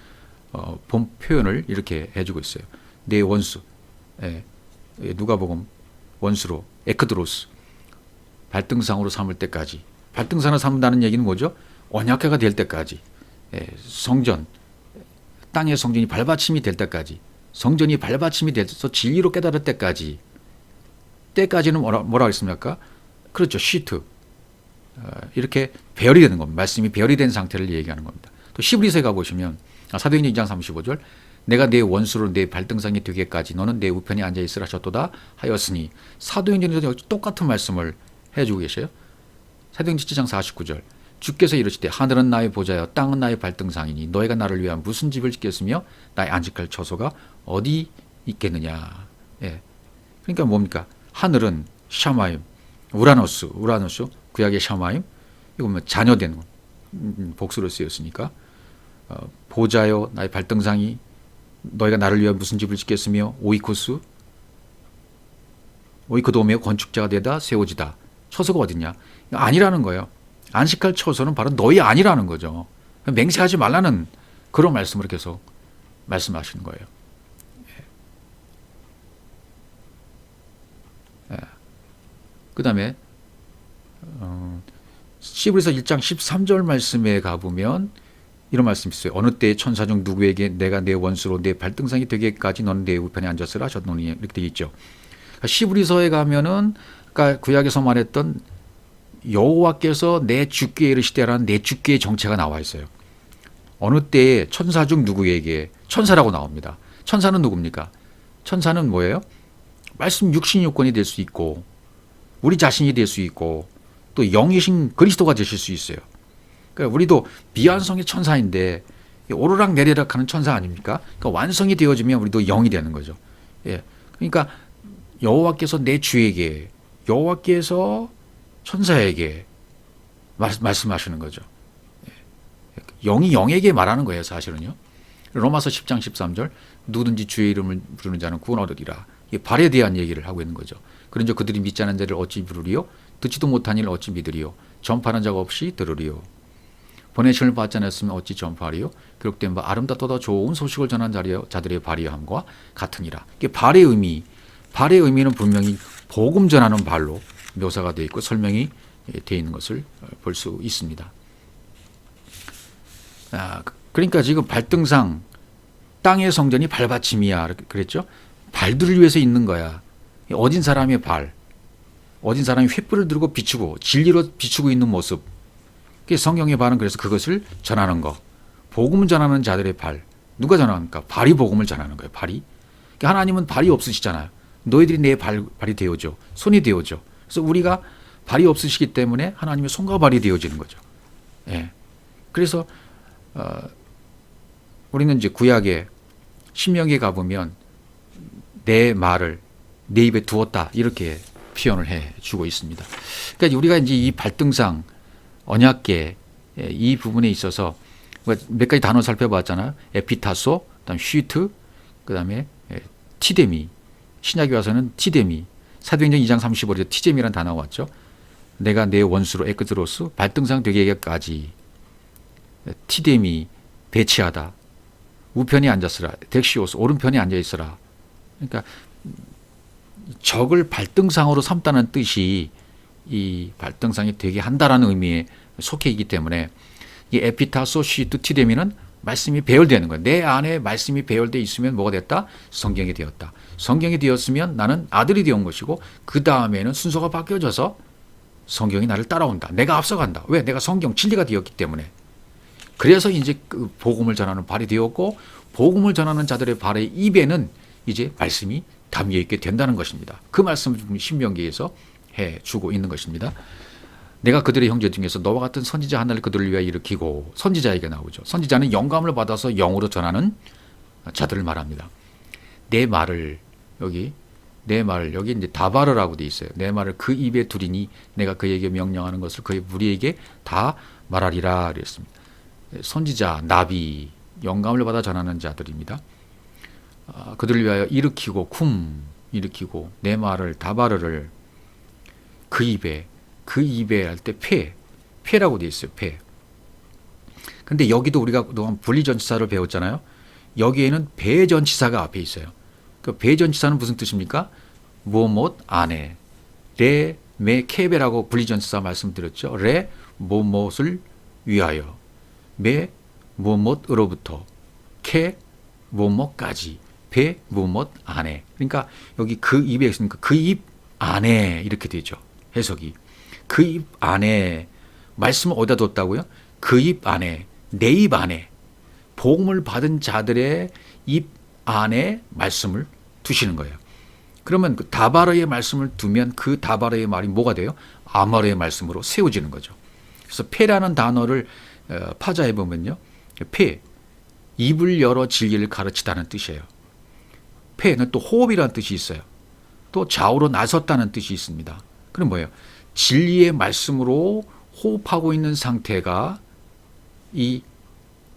본 표현을 이렇게 해주고 있어요. 내 원수, 누가복음 원수로 에크드로스 발등상으로 삼을 때까지. 발등상으로 삼는다는 얘기는 뭐죠? 언약궤가 될 때까지. 성전, 땅의 성전이 발받침이 될 때까지. 성전이 발받침이 돼서 진리로 깨달을 때까지. 때까지는 뭐라 하겠습니까? 그렇죠. 쉬트. 이렇게 배열이 되는 겁니다. 말씀이 배열이 된 상태를 얘기하는 겁니다. 또 히브리서에 가보시면 사도행전 2장 35절 내가 내 원수로 내 발등상이 되기까지 너는 내 우편에 앉아 있으라 하셨도다 하였으니 사도행전에서 똑같은 말씀을 해주고 계셔요. 사도행전 7장 49절 주께서 이르시되 하늘은 나의 보좌여 땅은 나의 발등상이니 너희가 나를 위한 무슨 집을 짓겠으며 나의 안식할 처소가 어디 있겠느냐. 예. 그러니까 뭡니까? 하늘은 샤마임, 우라노스 구약의 샤마임 이거 뭐 자녀된 복수로 쓰였으니까 보좌여 나의 발등상이 너희가 나를 위한 무슨 집을 짓겠으며 오이코도메 건축자가 되다 세워지다. 처소가 어딨냐? 아니라는 거예요. 안식할 처소는 바로 너희 아니라는 거죠. 맹세하지 말라는 그런 말씀을 계속 말씀하시는 거예요. 그 다음에 히브리서 1장 13절 말씀에 가보면 이런 말씀이 있어요. 어느 때에 천사 중 누구에게 내가 내 원수로 내 발등상이 되기까지 너는 내 우편에 앉았으라 하셨노니 이렇게 되어 있죠. 히브리서에 가면은 그러니까 구약에서 말했던 여호와께서 내 주께 이르시되라는 내 주께의 정체가 나와 있어요. 어느 때에 천사 중 누구에게 천사라고 나옵니다. 천사는 누굽니까? 천사는 뭐예요? 말씀 육신 요건이 될 수 있고 우리 자신이 될 수 있고 또 영이신 그리스도가 되실 수 있어요. 그러니까 우리도 비완성의 천사인데 오르락 내리락 하는 천사 아닙니까? 그러니까 완성이 되어지면 우리도 영이 되는 거죠. 예. 그러니까 여호와께서 내 주에게 여호와께서 천사에게 말씀하시는 거죠. 영이 영에게 말하는 거예요, 사실은요. 로마서 10장 13절 누구든지 주의 이름을 부르는 자는 구원 얻으리라. 발에 대한 얘기를 하고 있는 거죠. 그런즉 그들이 믿지 않은 자를 어찌 부르리요? 듣지도 못한 이를 어찌 믿으리요? 전파하는 자가 없이 들으리요? 보내심을 받지 않았으면 어찌 전파하리요? 기록된 바 아름답도다 좋은 소식을 전한 자들의 발의함과 같으니라. 이게 발의 의미는 분명히 복음 전하는 발로 묘사가 되어 있고 설명이 되어 있는 것을 볼 수 있습니다. 그러니까 지금 발등상 땅의 성전이 발받침이야 그랬죠. 발들을 위해서 있는 거야. 어진 사람의 발, 어진 사람이 횃불을 들고 비추고 진리로 비추고 있는 모습. 성경의 발은 그래서 그것을 전하는 거. 복음을 전하는 자들의 발. 누가 전하니까? 발이 복음을 전하는 거예요. 발이. 하나님은 발이 없으시잖아요. 너희들이 내 발이 되어줘. 손이 되어줘. 그래서 우리가 발이 없으시기 때문에 하나님의 손과 발이 되어지는 거죠. 예. 그래서 우리는 이제 구약에 신명기에 가보면 내 말을 내 입에 두었다 이렇게 표현을 해주고 있습니다. 그러니까 우리가 이제 이 발등상 언약계 이 부분에 있어서 몇 가지 단어 살펴봤잖아요. 에피타소, 그다음 슈트, 그다음에 티데미. 신약에 와서는 티데미. 사도행전 2장 35절에 티데미라는 단어가 왔죠. 내가 내 원수로 에크드로스 발등상 되게까지 티데미 배치하다. 우편에 앉았으라. 덱시오스 오른편에 앉아 있으라. 그러니까 적을 발등상으로 삼다는 뜻이 이 발등상이 되게 한다라는 의미에 속해 있기 때문에 이 에피타소 시트 티데미는 말씀이 배열되는 거예요. 내 안에 말씀이 배열되어 있으면 뭐가 됐다? 성경이 되었다. 성경이 되었으면 나는 아들이 되온 것이고 그 다음에는 순서가 바뀌어져서 성경이 나를 따라온다. 내가 앞서간다. 왜? 내가 성경 진리가 되었기 때문에. 그래서 이제 그 복음을 전하는 발이 되었고 복음을 전하는 자들의 발의 입에는 이제 말씀이 담겨 있게 된다는 것입니다. 그 말씀을 신명기에서 해주고 있는 것입니다. 내가 그들의 형제 중에서 너와 같은 선지자 하나를 그들을 위하여 일으키고 선지자에게 나오죠. 선지자는 영감을 받아서 영으로 전하는 자들을 말합니다. 내 말을 여기 이제 다바르라고 돼 있어요. 내 말을 그 입에 두리니 내가 그에게 명령하는 것을 그의 무리에게 다 말하리라 그랬습니다. 선지자, 나비, 영감을 받아 전하는 자들입니다. 그들을 위하여 일으키고 일으키고 내 말을 다바르를 그 입에 할 때 폐라고 돼 있어요. 폐. 근데 여기도 우리가 그동안 분리전치사를 배웠잖아요. 여기에는 배전치사가 앞에 있어요. 그 배전치사는 무슨 뜻입니까? 무엇 안에 레, 메, 케베라고 분리전치사 말씀드렸죠. 레, 무엇을 위하여 메, 무엇으로부터 케, 무엇까지 배, 무엇 안에. 그러니까 여기 그 입에 있으니까 그 입 안에 이렇게 되죠. 해석이. 그 입 안에 말씀을 어디다 뒀다고요? 그 입 안에, 내 입 안에 복음을 받은 자들의 입 안에 말씀을 두시는 거예요. 그러면 그 다바르의 말씀을 두면 그 다바르의 말이 뭐가 돼요? 아마르의 말씀으로 세워지는 거죠. 그래서 폐라는 단어를 파자해 보면요. 폐, 입을 열어 진리를 가르치다는 뜻이에요. 폐는 또 호흡이라는 뜻이 있어요. 또 좌우로 나섰다는 뜻이 있습니다. 그럼 뭐예요? 진리의 말씀으로 호흡하고 있는 상태가 이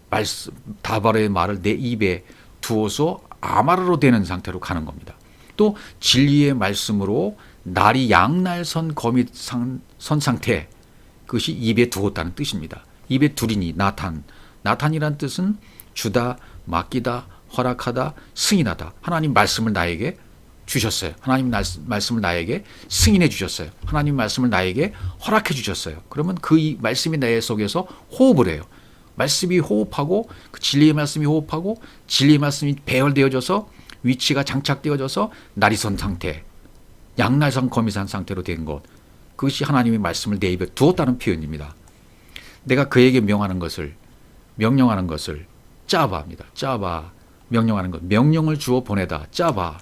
말씀, 다바르의 말을 내 입에 두어서 아마르로 되는 상태로 가는 겁니다. 또 진리의 말씀으로 날이 양날선 거미 선 상태, 그것이 입에 두었다는 뜻입니다. 입에 두리니 나탄이란 뜻은 주다, 맡기다, 허락하다, 승인하다. 하나님 말씀을 나에게 주셨어요. 하나님 말씀을 나에게 승인해 주셨어요. 하나님 말씀을 나에게 허락해 주셨어요. 그러면 그 말씀이 내 속에서 호흡을 해요. 말씀이 호흡하고 그 진리의 말씀이 호흡하고 진리의 말씀이 배열되어져서 위치가 장착되어져서 날이 선 상태, 양날선 거미산 상태로 된 것. 그것이 하나님의 말씀을 내 입에 두었다는 표현입니다. 내가 그에게 명령하는 것을 짜바입니다. 짜바. 명령하는 것. 명령을 주어 보내다. 짜바.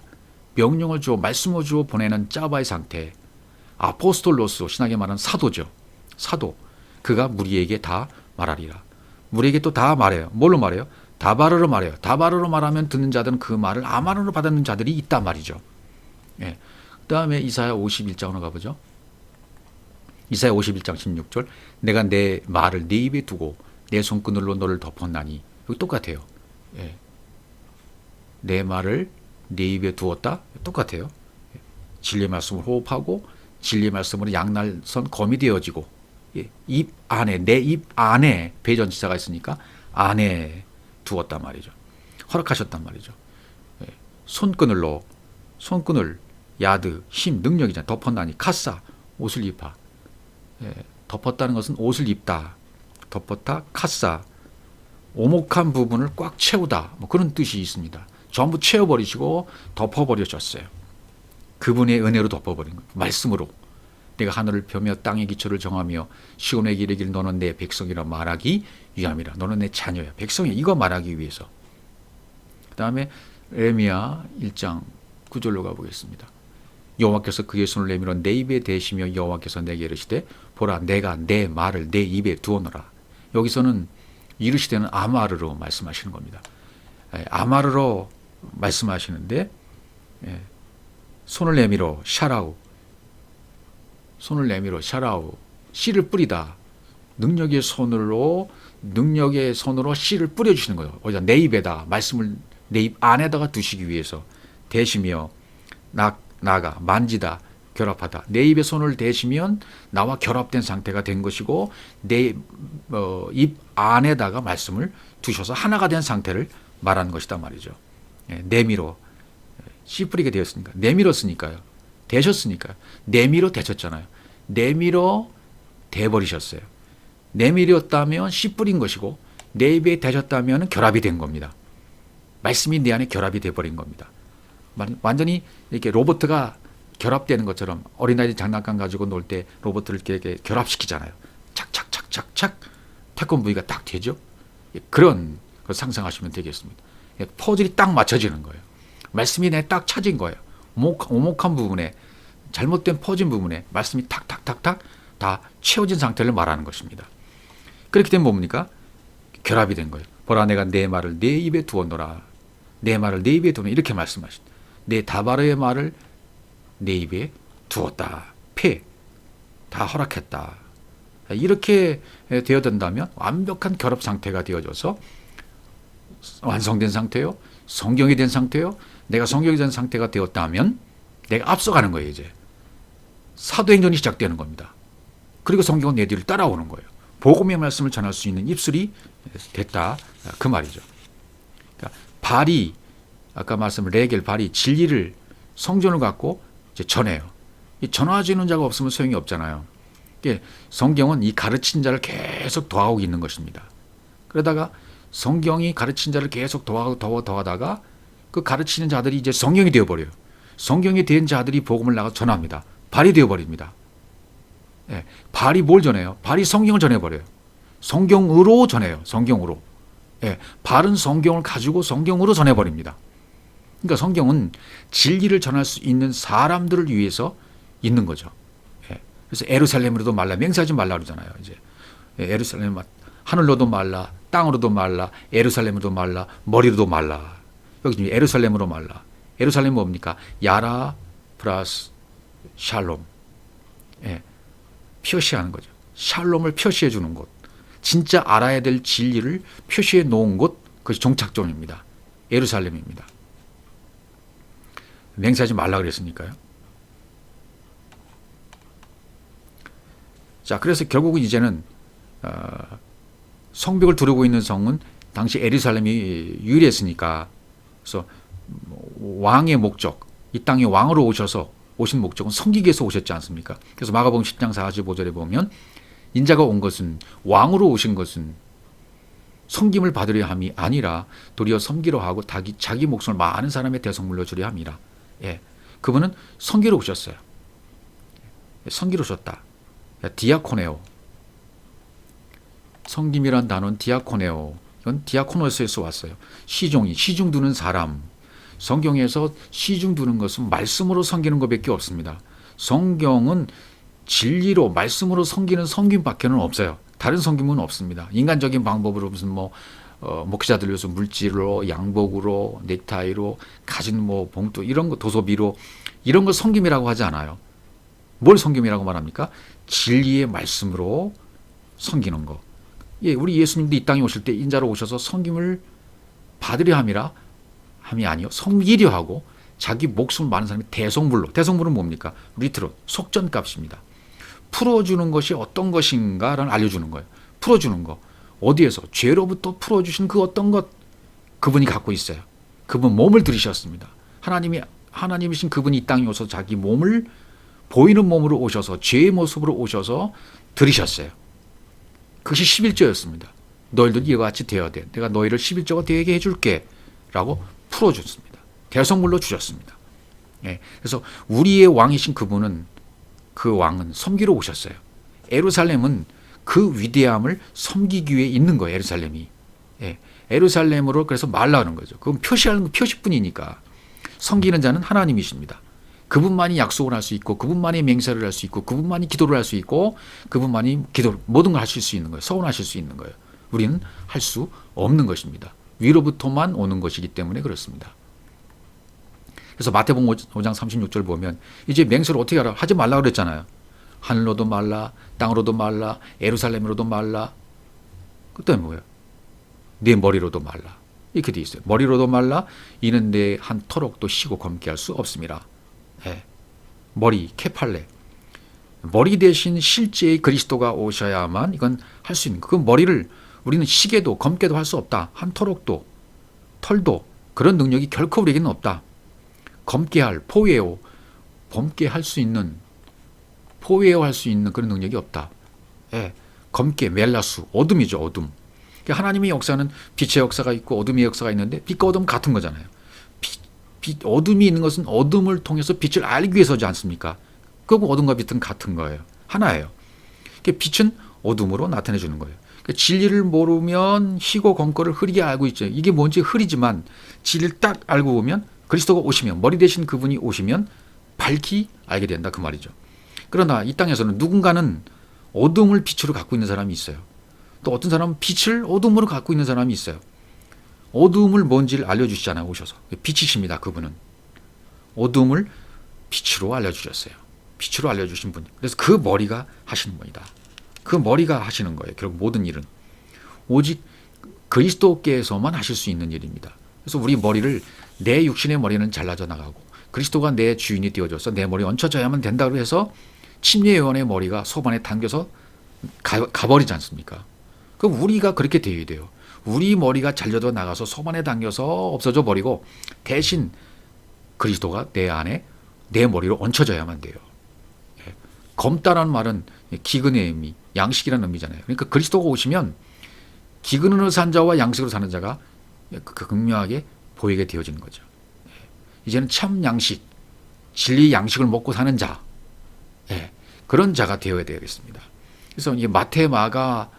명령을 주어 말씀을 주어 보내는 짜바의 상태. 아포스톨로스 신학에 말하는 사도죠. 사도. 그가 무리에게 다 말하리라. 무리에게 또 다 말해요. 뭘로 말해요? 다바르로 말해요. 다바르로 말하면 듣는 자들은 그 말을 아마르로 받는 자들이 있단 말이죠. 예. 그 다음에 이사야 51장으로 가보죠. 이사야 51장 16절. 내가 내 말을 내 입에 두고 내 손그늘로 너를 덮었나니. 여기 똑같아요. 예. 내 말을 내 입에 두었다. 똑같아요. 진리의 말씀을 호흡하고 진리의 말씀으로 양날선 검이 되어지고 입 안에 내 입 안에 배전치사가 있으니까 안에 두었단 말이죠. 허락하셨단 말이죠. 손그늘 야드 힘 능력이잖아요. 덮었나니 카사 옷을 입하. 덮었다는 것은 옷을 입다. 덮었다 카사 오목한 부분을 꽉 채우다. 뭐 그런 뜻이 있습니다. 전부 채워버리시고 덮어버리셨어요. 그분의 은혜로 덮어버린 거예요. 말씀으로. 내가 하늘을 펴며 땅의 기초를 정하며 시온에게 이르기를 너는 내 백성이라 말하기 위함이라. 너는 내 자녀야. 백성이 이거 말하기 위해서. 그 다음에 에레미야 1장 9절로 가보겠습니다. 여호와께서 그의 손을 내밀어 내 입에 대시며 여호와께서 내게 이르시되 보라 내가 내 말을 내 입에 두어놓으라. 여기서는 이르시되는 아마르로 말씀하시는 겁니다. 아마르로 말씀하시는데 손을 내밀어 샤라우, 손을 내밀어 샤라우, 씨를 뿌리다. 능력의 손으로 씨를 뿌려주시는 거예요. 어디다 내 입에다가 말씀을 내 입 안에다가 두시기 위해서 대시며 나가 만지다 결합하다. 내 입에 손을 대시면 나와 결합된 상태가 된 것이고 내 입 안에다가 말씀을 두셔서 하나가 된 상태를 말하는 것이다 말이죠. 내밀어 씨 뿌리게 되었으니까 내밀었으니까요. 대셨으니까요. 내밀어 대셨잖아요. 내밀어 대버리셨어요. 내밀었다면 씨 뿌린 것이고 내 입에 대셨다면 결합이 된 겁니다. 말씀이 내 안에 결합이 돼버린 겁니다. 완전히 이렇게 로봇가 결합되는 것처럼 어린아이들 장난감 가지고 놀 때 로봇을 이렇게 결합시키잖아요. 착착착착착 태권브이가 딱 되죠. 그런 걸 상상하시면 되겠습니다. 퍼즐이 딱 맞춰지는 거예요. 말씀이 내 딱 찾은 거예요. 오목한 부분에 잘못된 퍼진 부분에 말씀이 탁탁탁탁 다 채워진 상태를 말하는 것입니다. 그렇게 되면 뭡니까? 결합이 된 거예요. 보라 내가 내 말을 내 입에 두었노라. 내 말을 내 입에 두면 이렇게 말씀하신 내 다바르의 말을 내 입에 두었다. 다 허락했다. 이렇게 되어든다면 완벽한 결합 상태가 되어져서 완성된 상태요. 성경이 된 상태요. 내가 성경이 된 상태가 되었다면 내가 앞서가는 거예요. 이제 사도행전이 시작되는 겁니다. 그리고 성경은 내 뒤를 따라오는 거예요. 복음의 말씀을 전할 수 있는 입술이 됐다. 그 말이죠. 그러니까 발이 아까 말씀을 레겔 발이 진리를 성전을 갖고 이제 전해요. 이 전화지는 자가 없으면 소용이 없잖아요. 성경은 이 가르친 자를 계속 더하고 있는 것입니다. 그러다가 성경이 가르친 자를 계속 더하다가 그 가르치는 자들이 이제 성경이 되어버려요. 성경이 된 자들이 복음을 나가 전합니다. 발이 되어버립니다. 발이 뭘 전해요? 발이 성경을 전해버려요. 성경으로 전해요. 성경으로. 발은 성경을 가지고 성경으로 전해버립니다. 그러니까 성경은 진리를 전할 수 있는 사람들을 위해서 있는 거죠. 그래서 에루살렘으로도 말라, 맹세하지 말라 그러잖아요. 이제 에루살렘 하늘로도 말라, 땅으로도 말라, 에루살렘으로도 말라, 머리로도 말라. 여기 지금 에루살렘으로 말라. 에루살렘은 뭡니까? 야라 플러스 샬롬. 표시하는 거죠. 샬롬을 표시해 주는 곳. 진짜 알아야 될 진리를 표시해 놓은 곳, 그것이 종착점입니다. 예루살렘입니다. 맹세하지 말라 그랬으니까요. 자, 그래서 결국은 이제는 성벽을 두르고 있는 성은 당시 예루살렘이 유일했으니까, 그래서 왕의 목적, 이 땅에 왕으로 오신 목적은 섬기기 위해서 오셨지 않습니까? 그래서 마가복음 10장 45절에 보면 인자가 온 것은, 왕으로 오신 것은 섬김을 받으려 함이 아니라 도리어 섬기려 하고 자기 목숨을 많은 사람의 대성물로 주려 함이라. 그분은 섬기러 오셨어요. 섬기러 오셨다. 디아코네오. 섬김이란 단어는 디아코네오. 이건 디아코노스에서 왔어요. 시중 두는 사람. 성경에서 시중 두는 것은 말씀으로 섬기는 것밖에 없습니다. 성경은 진리로 말씀으로 섬기는 섬김밖에는 없어요. 다른 섬김은 없습니다. 인간적인 방법으로 무슨 목회자들 위해서 물질로, 양복으로, 넥타이로, 가진 봉투 이런 거, 도소비로 이런 걸 섬김이라고 하지 않아요. 뭘 섬김이라고 말합니까? 진리의 말씀으로 섬기는 거. 우리 예수님도 이 땅에 오실 때 인자로 오셔서 섬김을 받으려 함이 아니요, 섬기려 하고 자기 목숨을 많은 사람이 대성물은 뭡니까? 리트로 속전값입니다. 풀어주는 것이 어떤 것인가를 알려주는 거예요. 풀어주는 거. 어디에서? 죄로부터 풀어주신 그 어떤 것, 그분이 갖고 있어요. 그분 몸을 들이셨습니다. 하나님이신 그분이 이 땅에 오셔서 자기 몸을 보이는 몸으로 오셔서 죄의 모습으로 오셔서 들이셨어요. 그것이 11조였습니다. 너희들 이와 같이 되어야 돼. 내가 너희를 11조가 되게 해줄게. 라고 풀어줬습니다. 대성물로 주셨습니다. 예, 그래서 우리의 왕이신 그분은 그 왕은 섬기러 오셨어요. 예루살렘은 그 위대함을 섬기기 위해 있는 거예요. 예루살렘이. 예, 예루살렘으로 그래서 말라는 거죠. 그건 표시하는 표시뿐이니까. 섬기는 자는 하나님이십니다. 그분만이 약속을 할 수 있고 그분만이 맹세를 할 수 있고 그분만이 기도를 할 수 있고 그분만이 모든 걸 하실 수 있는 거예요. 서원하실 수 있는 거예요. 우리는 할 수 없는 것입니다. 위로부터만 오는 것이기 때문에 그렇습니다. 그래서 마태복음 5장 36절 보면 이제 맹세를 어떻게 하라? 하지 말라 그랬잖아요. 하늘로도 말라, 땅으로도 말라, 예루살렘으로도 말라. 그다음에 뭐예요? 내 머리로도 말라. 이렇게 돼 있어요. 머리로도 말라. 이는 내 한 터럭도 쉬고 검게 할 수 없습니다. 예. 머리, 케팔레. 머리 대신 실제의 그리스도가 오셔야만 이건 할 수 있는 거예요. 그 머리를 우리는 시계도 검게도 할 수 없다. 한 터럭도, 털도 그런 능력이 결코 우리에게는 없다. 검게 할, 포웨어, 범게 할 수 있는, 포웨어 할 수 있는 그런 능력이 없다. 예. 검게, 멜라수, 어둠이죠, 어둠. 하나님의 역사는 빛의 역사가 있고 어둠의 역사가 있는데 빛과 어둠은 같은 거잖아요. 어둠이 있는 것은 어둠을 통해서 빛을 알기 위해서지 않습니까? 그리고 어둠과 빛은 같은 거예요. 하나예요. 빛은 어둠으로 나타내 주는 거예요. 진리를 모르면 희고 검거를 흐리게 알고 있죠. 이게 뭔지 흐리지만 진리를 딱 알고 보면 그리스도가 오시면, 머리 대신 그분이 오시면 밝히 알게 된다 그 말이죠. 그러나 이 땅에서는 누군가는 어둠을 빛으로 갖고 있는 사람이 있어요. 또 어떤 사람은 빛을 어둠으로 갖고 있는 사람이 있어요. 어둠을 뭔지를 알려주시잖아요. 오셔서. 빛이십니다. 그분은. 어둠을 빛으로 알려주셨어요. 빛으로 알려주신 분. 그래서 그 머리가 하시는 분이다. 그 머리가 하시는 거예요. 결국 모든 일은. 오직 그리스도께서만 하실 수 있는 일입니다. 그래서 우리 머리를, 내 육신의 머리는 잘라져 나가고 그리스도가 내 주인이 되어줘서 내 머리에 얹혀져야만 된다고 해서 침례요한의 머리가 소반에 당겨서 가버리지 않습니까? 그럼 우리가 그렇게 되어야 돼요. 우리 머리가 잘려져 나가서 소반에 당겨서 없어져 버리고 대신 그리스도가 내 안에 내 머리로 얹혀져야만 돼요. 검다라는 말은 기근의 의미, 양식이라는 의미잖아요. 그러니까 그리스도가 오시면 기근으로 산 자와 양식으로 사는 자가 극명하게 보이게 되어지는 거죠. 이제는 참 양식, 진리 양식을 먹고 사는 자, 그런 자가 되어야 되겠습니다. 그래서 이 마태, 마가,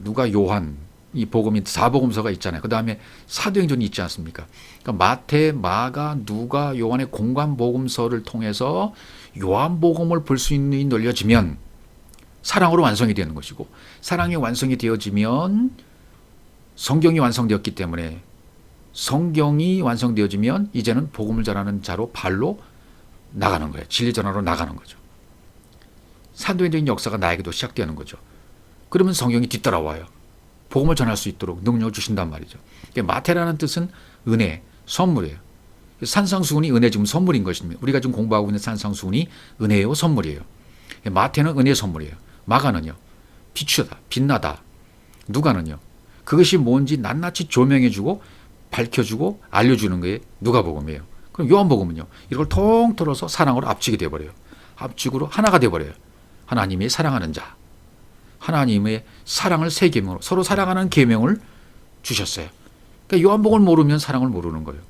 누가, 요한, 이 복음이 4복음서가 있잖아요. 그 다음에 사도행전이 있지 않습니까? 그러니까 마태, 마가, 누가, 요한의 공관 복음서를 통해서 요한복음을 볼 수 있는 열려지면 사랑으로 완성이 되는 것이고, 사랑이 완성이 되어지면 성경이 완성되었기 때문에 성경이 완성되어지면 이제는 복음을 전하는 자로 발로 나가는 거예요. 진리 전하러 나가는 거죠. 사도행적인 역사가 나에게도 시작되는 거죠. 그러면 성경이 뒤따라와요. 복음을 전할 수 있도록 능력을 주신단 말이죠. 마태라는 뜻은 은혜, 선물이에요. 산상수훈이 은혜 지금 선물인 것입니다. 우리가 지금 공부하고 있는 산상수훈이 은혜요, 선물이에요. 마태는 은혜의 선물이에요. 마가는요, 비추다, 빛나다. 누가는요, 그것이 뭔지 낱낱이 조명해주고 밝혀주고 알려주는 게 누가복음이에요. 그럼 요한복음은요, 이걸 통틀어서 사랑으로 압축이 되어버려요. 압축으로 하나가 되어버려요. 하나님이 사랑하는 자, 하나님의 사랑을 세 계명으로 서로 사랑하는 계명을 주셨어요. 그러니까 요한복음을 모르면 사랑을 모르는 거예요.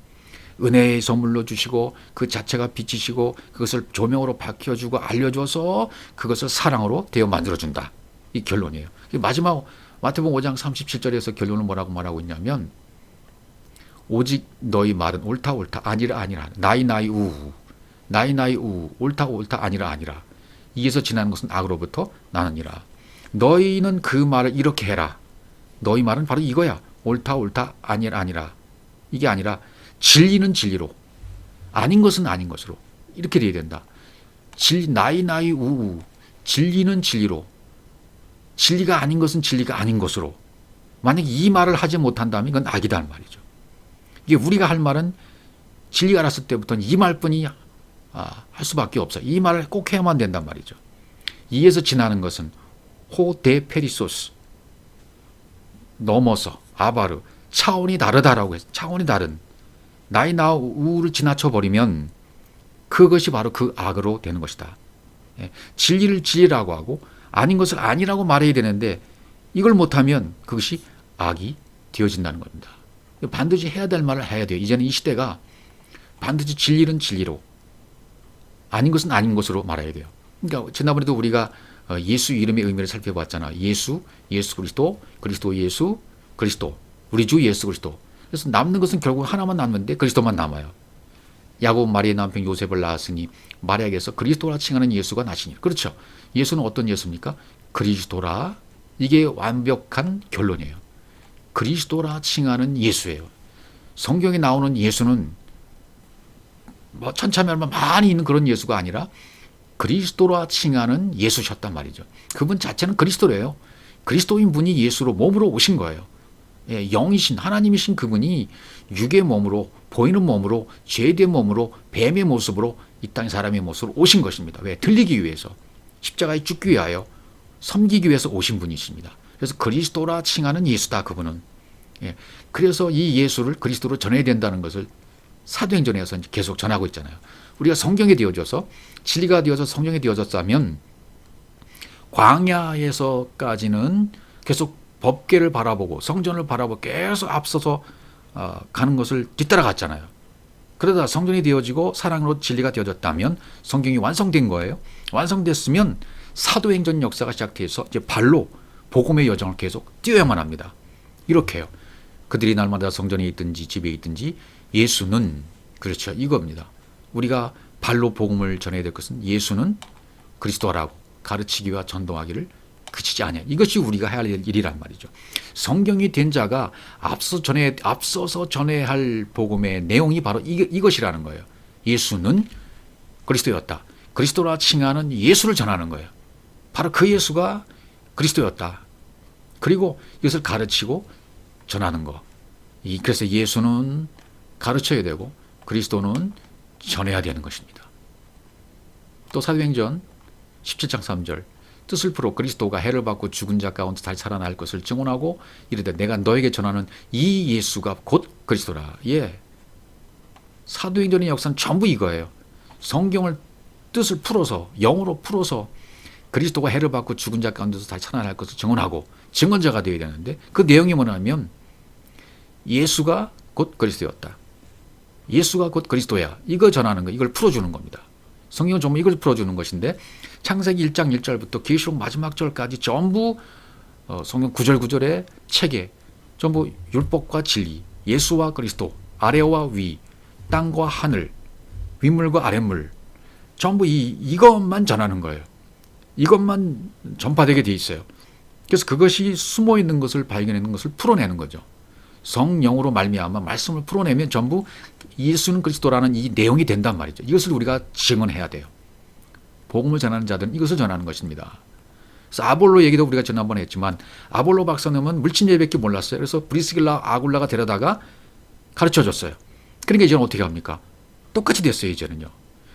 은혜의 선물로 주시고 그 자체가 빛이시고 그것을 조명으로 밝혀주고 알려줘서 그것을 사랑으로 되어 만들어준다. 이 결론이에요. 마지막 마태복음 5장 37절에서 결론을 뭐라고 말하고 있냐면 오직 너희 말은 옳다 옳다 아니라 아니라 나이 우 옳다 옳다 아니라 아니라 이에서 지나는 것은 악으로부터 나느니라. 너희는 그 말을 이렇게 해라. 너희 말은 바로 이거야. 옳다 옳다 아니라 아니라. 이게 아니라 진리는 진리로, 아닌 것은 아닌 것으로 이렇게 돼야 된다. 나이 우 진리는 진리로, 진리가 아닌 것은 진리가 아닌 것으로. 만약 이 말을 하지 못한다면 이건 악이다는 말이죠. 이게 우리가 할 말은 진리가 알았을 때부터는 이 말뿐이 할 수밖에 없어요. 이 말을 꼭 해야만 된단 말이죠. 이에서 지나는 것은 호데페리소스, 넘어서 아바르, 차원이 다르다라고 해서 차원이 다른 나이 우를 지나쳐 버리면 그것이 바로 그 악으로 되는 것이다. 진리를 진리라고 하고 아닌 것을 아니라고 말해야 되는데 이걸 못하면 그것이 악이 되어진다는 겁니다. 반드시 해야 될 말을 해야 돼요. 이제는 이 시대가 반드시 진리는 진리로, 아닌 것은 아닌 것으로 말해야 돼요. 그러니까 지난번에도 우리가 예수 이름의 의미를 살펴봤잖아. 예수, 예수 그리스도, 그리스도 예수, 그리스도, 우리 주 예수 그리스도. 그래서 남는 것은 결국 하나만 남는데 그리스도만 남아요. 야곱 마리의 남편 요셉을 낳았으니 마리아에게서 그리스도라 칭하는 예수가 나시니. 그렇죠. 예수는 어떤 예수입니까? 그리스도라. 이게 완벽한 결론이에요. 그리스도라 칭하는 예수예요. 성경에 나오는 예수는 뭐 천차만별 많이 있는 그런 예수가 아니라 그리스도라 칭하는 예수셨단 말이죠. 그분 자체는 그리스도래요. 그리스도인 분이 예수로 몸으로 오신 거예요. 예, 영이신 하나님이신 그분이 육의 몸으로, 보이는 몸으로, 죄된 몸으로, 뱀의 모습으로 이 땅의 사람의 모습으로 오신 것입니다. 왜? 들리기 위해서, 십자가에 죽기 위하여, 섬기기 위해서 오신 분이십니다. 그래서 그리스도라 칭하는 예수다, 그분은. 예, 그래서 이 예수를 그리스도로 전해야 된다는 것을 사도행전에서 계속 전하고 있잖아요. 우리가 성경에 되어져서, 진리가 되어서 성경에 되어졌다면 광야에서까지는 계속 법궤를 바라보고 성전을 바라보고 계속 앞서서 가는 것을 뒤따라갔잖아요. 그러다 성전이 되어지고 사랑으로 진리가 되어졌다면 성경이 완성된 거예요. 완성됐으면 사도행전 역사가 시작돼서 이제 발로 복음의 여정을 계속 뛰어야만 합니다. 이렇게요. 그들이 날마다 성전에 있든지 집에 있든지 예수는, 그렇죠, 이겁니다. 우리가 발로 복음을 전해야 될 것은 예수는 그리스도라고 가르치기와 전도하기를 그치지 않아요. 이것이 우리가 해야 할 일이란 말이죠. 성경이 된 자가 앞서서 전해야 할 복음의 내용이 바로 이것이라는 거예요. 예수는 그리스도였다. 그리스도라 칭하는 예수를 전하는 거예요. 바로 그 예수가 그리스도였다. 그리고 이것을 가르치고 전하는 거. 그래서 예수는 가르쳐야 되고 그리스도는 전해야 되는 것입니다. 또 사도행전 17장 3절 뜻을 풀어 그리스도가 해를 받고 죽은 자 가운데 다시 살아날 것을 증언하고 이르되 내가 너에게 전하는 이 예수가 곧 그리스도라. 예. 사도행전의 역사는 전부 이거예요. 성경을 뜻을 풀어서, 영어로 풀어서 그리스도가 해를 받고 죽은 자 가운데서 다시 살아날 것을 증언하고 증언자가 되어야 되는데 그 내용이 뭐냐면 예수가 곧 그리스도였다. 예수가 곧 그리스도야. 이거 전하는 거, 이걸 풀어주는 겁니다. 성경은 전부 이걸 풀어주는 것인데 창세기 1장 1절부터 계시록 마지막 절까지 전부 성경 구절구절의 체계, 전부 율법과 진리, 예수와 그리스도, 아래와 위, 땅과 하늘, 윗물과 아랫물, 전부 이것만 전하는 거예요. 이것만 전파되게 돼 있어요. 그래서 그것이 숨어 있는 것을 발견하는 것을 풀어내는 거죠. 성령으로 말미암아 말씀을 풀어내면 전부 예수는 그리스도라는 이 내용이 된단 말이죠. 이것을 우리가 증언해야 돼요. 복음을 전하는 자들은 이것을 전하는 것입니다. 그래서 아볼로 얘기도 우리가 지난번에 했지만 아볼로 박사님은 물침예배밖에 몰랐어요. 그래서 브리스길라 아굴라가 데려다가 가르쳐줬어요. 그러니까 이제는 어떻게 합니까? 똑같이 됐어요. 이제는요.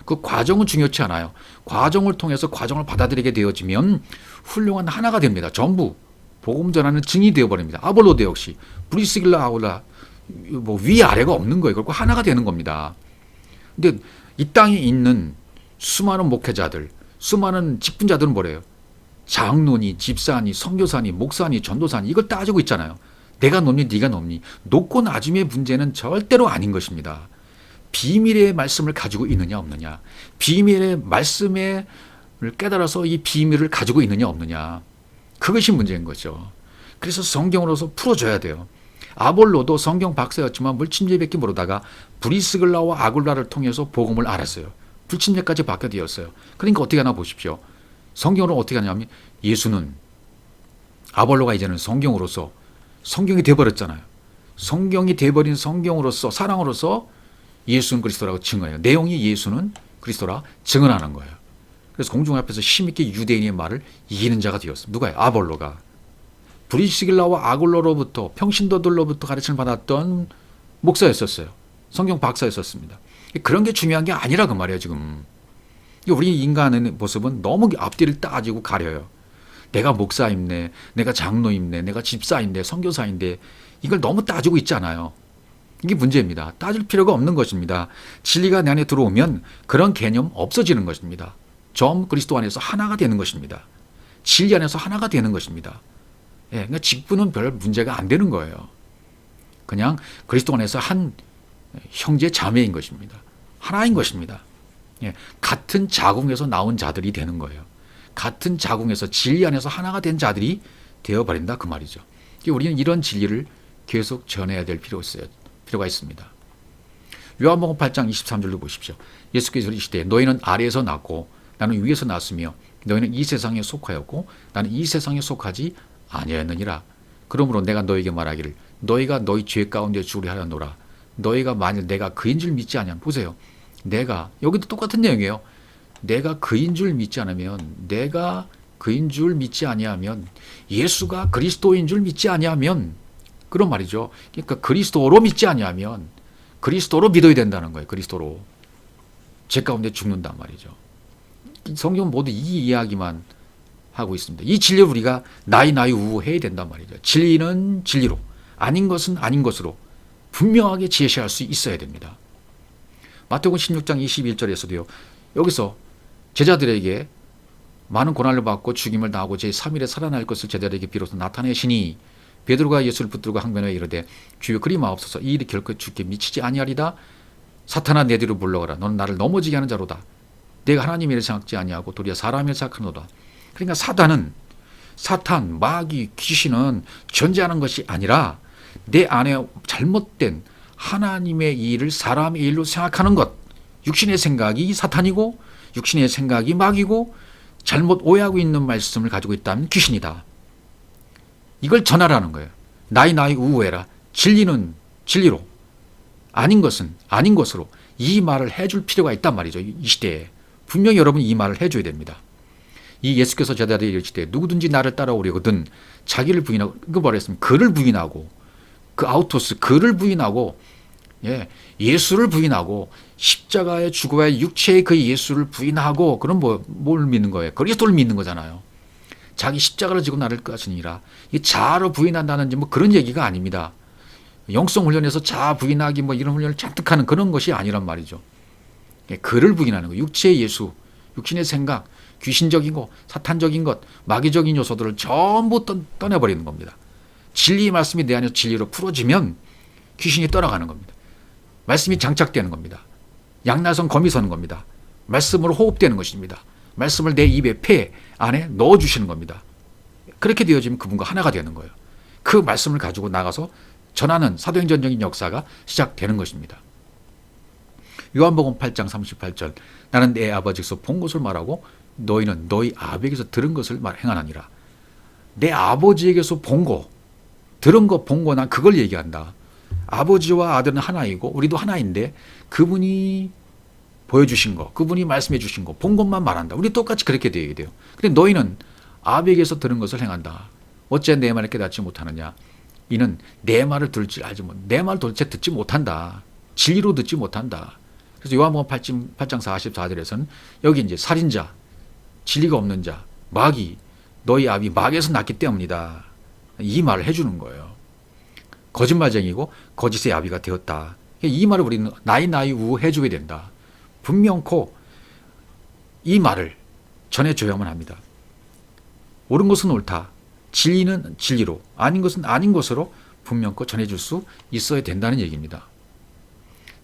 그 과정은 중요치 않아요. 과정을 통해서 과정을 받아들이게 되어지면 훌륭한 하나가 됩니다. 전부 복음 전하는 증이 되어버립니다. 아볼로도 역시 브리스길라 아굴라 뭐 위아래가 없는 거예요. 결국 하나가 되는 겁니다. 근데 이 땅에 있는 수많은 목회자들, 수많은 직분자들은 뭐래요? 장로니, 집사니, 선교사니, 목사니, 전도사니 이걸 따지고 있잖아요. 내가 높니 네가 높니. 높고 낮음의 문제는 절대로 아닌 것입니다. 비밀의 말씀을 가지고 있느냐 없느냐. 비밀의 말씀을 깨달아서 이 비밀을 가지고 있느냐 없느냐. 그것이 문제인 거죠. 그래서 성경으로서 풀어줘야 돼요. 아볼로도 성경 박사였지만 물침례밖에 모르다가 브리스글라와 아굴라를 통해서 복음을 알았어요. 불침례까지 받게 되었어요. 그러니까 어떻게 하나 보십시오. 성경으로 어떻게 하냐면 예수는 아볼로가 이제는 성경으로서 성경이 돼버렸잖아요. 성경이 돼버린 성경으로서 사랑으로서 예수는 그리스도라고 증언해요. 내용이 예수는 그리스도라 증언하는 거예요. 그래서 공중 앞에서 힘있게 유대인의 말을 이기는 자가 되었습니다. 누가요? 아볼로가. 브리스길라와 아굴로로부터 평신도들로부터 가르침을 받았던 목사였었어요. 성경 박사였었습니다. 그런 게 중요한 게 아니라 그 말이에요. 지금 우리 인간의 모습은 너무 앞뒤를 따지고 가려요. 내가 목사인데, 내가 장로인데, 내가 집사인데, 선교사인데 이걸 너무 따지고 있잖아요. 이게 문제입니다. 따질 필요가 없는 것입니다. 진리가 내 안에 들어오면 그런 개념 없어지는 것입니다. 점 그리스도 안에서 하나가 되는 것입니다. 진리 안에서 하나가 되는 것입니다. 예, 그러니까 직분은 별 문제가 안 되는 거예요. 그냥 그리스도 안에서 한 형제 자매인 것입니다. 하나인 것입니다. 예, 같은 자궁에서 나온 자들이 되는 거예요. 같은 자궁에서 진리 안에서 하나가 된 자들이 되어버린다 그 말이죠. 우리는 이런 진리를 계속 전해야 될 필요가 있습니다. 요한복음 8장 23절로 보십시오. 예수께서 이르시되 너희는 아래에서 났고 나는 위에서 났으며 너희는 이 세상에 속하였고 나는 이 세상에 속하지 아니하였느니라. 그러므로 내가 너희에게 말하기를 너희가 너희 죄 가운데 죽으려 하려노라. 너희가 만일 내가 그인 줄 믿지 아니하면 보세요. 내가 여기도 똑같은 내용이에요. 내가 그인 줄 믿지 않으면 내가 그인 줄 믿지 아니하면 예수가 그리스도인 줄 믿지 아니하면 그런 말이죠. 그러니까 그리스도로 믿지 아니하면 그리스도로 믿어야 된다는 거예요. 그리스도로 죄 가운데 죽는단 말이죠. 성경은 모두 이 이야기만 하고 있습니다. 이 진리를 우리가 나이 우해야 된단 말이죠. 진리는 진리로 아닌 것은 아닌 것으로 분명하게 제시할 수 있어야 됩니다. 마태복음 16장 21절에서도요. 여기서 제자들에게 많은 고난을 받고 죽임을 당하고 제3일에 살아날 것을 제자들에게 비로소 나타내시니 베드로가 예수를 붙들고 항변하여 이르되 주여 그리 마옵소서 이 일이 결코 주께 미치지 아니하리다. 사탄아 내 뒤로 물러가라. 너는 나를 넘어지게 하는 자로다. 내가 하나님의 일을 생각지 아니하고 도리어 사람의 일을 생각하노다. 그러니까 사탄, 마귀, 귀신은 존재하는 것이 아니라 내 안에 잘못된 하나님의 일을 사람의 일로 생각하는 것. 육신의 생각이 사탄이고 육신의 생각이 마귀고 잘못 오해하고 있는 말씀을 가지고 있다면 귀신이다. 이걸 전하라는 거예요. 나이 우해라. 진리는 진리로 아닌 것은 아닌 것으로 이 말을 해줄 필요가 있단 말이죠. 이 시대에 분명히 여러분 이 말을 해줘야 됩니다. 이 예수께서 제자들에게 이르시되 누구든지 나를 따라오려거든 자기를 부인하고 그 말했으면 그를 부인하고 그 아우토스 그를 부인하고 예수를 부인하고 십자가에 죽어야 육체의 그 예수를 부인하고 그럼 뭘 믿는 거예요? 그리스도를 믿는 거잖아요. 자기 십자가를 지고 나를 것이니라. 이 자아로 부인한다는지 그런 얘기가 아닙니다. 영성 훈련에서 자아 부인하기 이런 훈련을 잔뜩 하는 그런 것이 아니란 말이죠. 그를 부인하는 거. 육체의 예수, 육신의 생각, 귀신적인 것, 사탄적인 것, 마귀적인 요소들을 전부 떠내버리는 겁니다. 진리의 말씀이 내 안에서 진리로 풀어지면 귀신이 떠나가는 겁니다. 말씀이 장착되는 겁니다. 양날선 검이 서는 겁니다. 말씀으로 호흡되는 것입니다. 말씀을 내 입에 폐 안에 넣어주시는 겁니다. 그렇게 되어지면 그분과 하나가 되는 거예요. 그 말씀을 가지고 나가서 전하는 사도행전적인 역사가 시작되는 것입니다. 요한복음 8장 38절 나는 내 아버지께서 본 것을 말하고 너희는 너희 아버지에게서 들은 것을 행하느니라. 내 아버지에게서 본 거, 들은 거, 본 거 난 그걸 얘기한다. 아버지와 아들은 하나이고 우리도 하나인데 그분이 보여주신 거, 그분이 말씀해 주신 거, 본 것만 말한다. 우리 똑같이 그렇게 되어야 돼요. 근데 너희는 아버지에게서 들은 것을 행한다. 어째 내 말을 깨닫지 못하느냐. 이는 내 말을 들을 줄 알지 못. 내 말을 도대체 듣지 못한다. 진리로 듣지 못한다. 그래서 요한복음 8장 44절에서는 여기 이제 살인자, 진리가 없는 자, 마귀, 너희 아비 마귀에서 났기 때문이다. 이 말을 해주는 거예요. 거짓말쟁이고 거짓의 아비가 되었다. 이 말을 우리는 나이 우 해줘야 된다. 분명코 이 말을 전해줘야만 합니다. 옳은 것은 옳다. 진리는 진리로, 아닌 것은 아닌 것으로 분명코 전해줄 수 있어야 된다는 얘기입니다.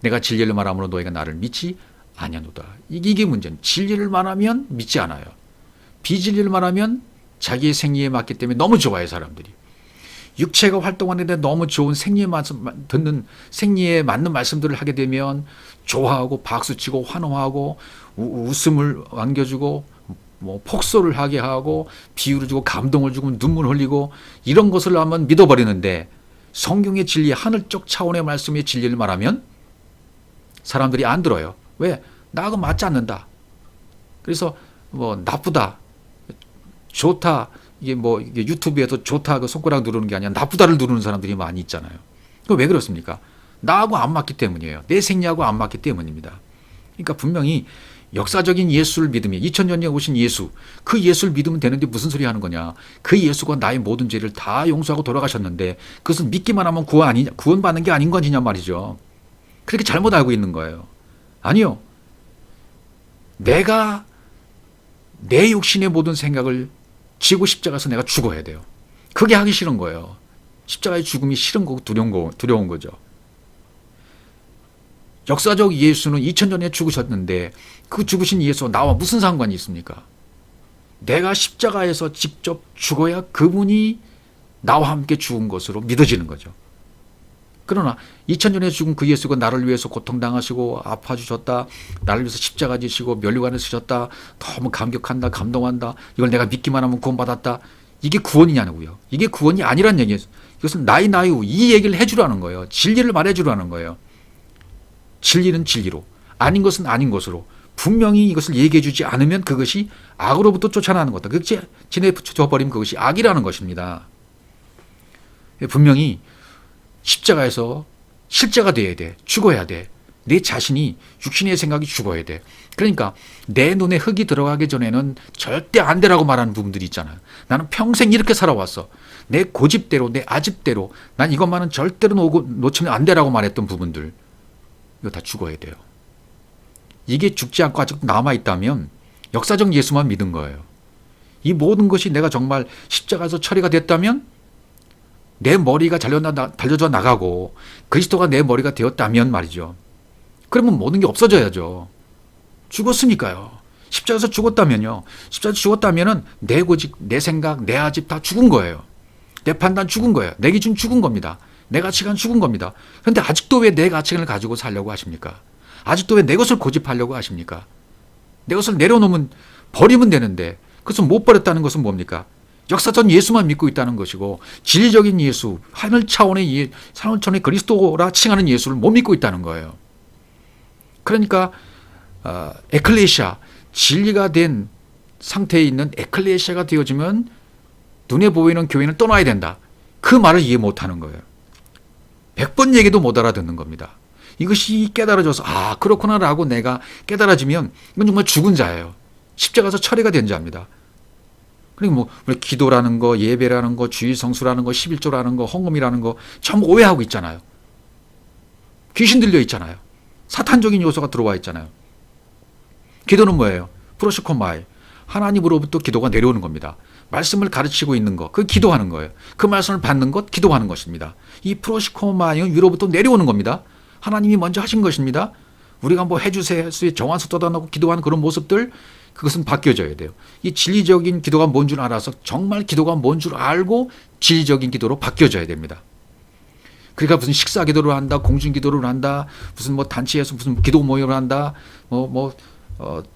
내가 진리를 말함으로 너희가 나를 믿지 아니하노다. 이게 문제는 진리를 말하면 믿지 않아요. 비진리를 말하면 자기의 생리에 맞기 때문에 너무 좋아해 사람들이. 육체가 활동하는데 너무 좋은 생리에 맞는 말씀들을 하게 되면 좋아하고 박수치고 환호하고 웃음을 안겨주고 폭소를 하게 하고 비유를 주고 감동을 주고 눈물 흘리고 이런 것을 하면 믿어버리는데 성경의 진리 하늘적 차원의 말씀의 진리를 말하면 사람들이 안 들어요. 왜? 나하고 맞지 않는다. 그래서 나쁘다, 좋다, 이게 유튜브에서 좋다 그 손가락 누르는 게 아니라 나쁘다를 누르는 사람들이 많이 있잖아요. 그거 왜 그렇습니까? 나하고 안 맞기 때문이에요. 내 생리하고 안 맞기 때문입니다. 그러니까 분명히 역사적인 예수를 믿으면 2000년 전에 오신 예수, 그 예수를 믿으면 되는데 무슨 소리 하는 거냐. 그 예수가 나의 모든 죄를 다 용서하고 돌아가셨는데 그것은 믿기만 하면 구원받는 게 아닌 것이냐 말이죠. 그렇게 잘못 알고 있는 거예요. 아니요. 내가 내 육신의 모든 생각을 지고 십자가에서 내가 죽어야 돼요. 그게 하기 싫은 거예요. 십자가의 죽음이 싫은 거고 두려운 거죠. 역사적 예수는 2000년에 죽으셨는데 그 죽으신 예수와 나와 무슨 상관이 있습니까? 내가 십자가에서 직접 죽어야 그분이 나와 함께 죽은 것으로 믿어지는 거죠. 그러나 2000년에 죽은 그 예수가 나를 위해서 고통당하시고 아파주셨다. 나를 위해서 십자가 지시고 면류관을 쓰셨다. 너무 감격한다. 감동한다. 이걸 내가 믿기만 하면 구원받았다. 이게 구원이냐고요. 이게 구원이 아니란 얘기예요. 이것은 나이 이 얘기를 해주라는 거예요. 진리를 말해주라는 거예요. 진리는 진리로, 아닌 것은 아닌 것으로 분명히 이것을 얘기해 주지 않으면 그것이 악으로부터 쫓아나는 것다. 그것이 진해져 버리면 그것이 악이라는 것입니다. 분명히 십자가에서 실제가 돼야 돼. 죽어야 돼. 내 자신이 육신의 생각이 죽어야 돼. 그러니까 내 눈에 흙이 들어가기 전에는 절대 안 되라고 말하는 부분들이 있잖아요. 나는 평생 이렇게 살아왔어. 내 고집대로, 내 아집대로 난 이것만은 절대로 놓치면 안 되라고 말했던 부분들, 이거 다 죽어야 돼요. 이게 죽지 않고 아직 남아있다면 역사적 예수만 믿은 거예요. 이 모든 것이 내가 정말 십자가에서 처리가 됐다면 내 머리가 달려져 나가고 그리스도가 내 머리가 되었다면 말이죠. 그러면 모든 게 없어져야죠. 죽었으니까요. 십자가에서 죽었다면요. 십자가에서 죽었다면은 내 고집, 내 생각, 내 아집 다 죽은 거예요. 내 판단 죽은 거예요. 내 기준 죽은 겁니다. 내 가치관 죽은 겁니다. 그런데 아직도 왜 내 가치관을 가지고 살려고 하십니까? 아직도 왜 내 것을 고집하려고 하십니까? 내 것을 내려놓으면 버리면 되는데 그것을 못 버렸다는 것은 뭡니까? 역사적 예수만 믿고 있다는 것이고 진리적인 예수, 하늘 차원의 그리스도라 칭하는 예수를 못 믿고 있다는 거예요. 그러니까 에클레시아, 진리가 된 상태에 있는 에클레시아가 되어지면 눈에 보이는 교회는 떠나야 된다. 그 말을 이해 못하는 거예요. 100번 얘기도 못 알아듣는 겁니다. 이것이 깨달아져서 그렇구나 라고 내가 깨달아지면 이건 정말 죽은 자예요. 십자가에서 처리가 된 자입니다. 그리고 우리 기도라는 거, 예배라는 거, 주의 성수라는 거, 11조라는 거, 헌금이라는 거 전부 오해하고 있잖아요. 귀신 들려 있잖아요. 사탄적인 요소가 들어와 있잖아요. 기도는 뭐예요? 프로시코마이, 하나님으로부터 기도가 내려오는 겁니다. 말씀을 가르치고 있는 것, 그 기도하는 거예요. 그 말씀을 받는 것, 기도하는 것입니다. 이 프로시코마이는 위로부터 내려오는 겁니다. 하나님이 먼저 하신 것입니다. 우리가 해주세요, 정한수 떠다놓고 기도하는 그런 모습들, 그것은 바뀌어져야 돼요. 이 진리적인 기도가 뭔 줄 알아서 정말 기도가 뭔 줄 알고 진리적인 기도로 바뀌어져야 됩니다. 그러니까 무슨 식사 기도를 한다, 공중 기도를 한다, 무슨 단체에서 무슨 기도 모임을 한다,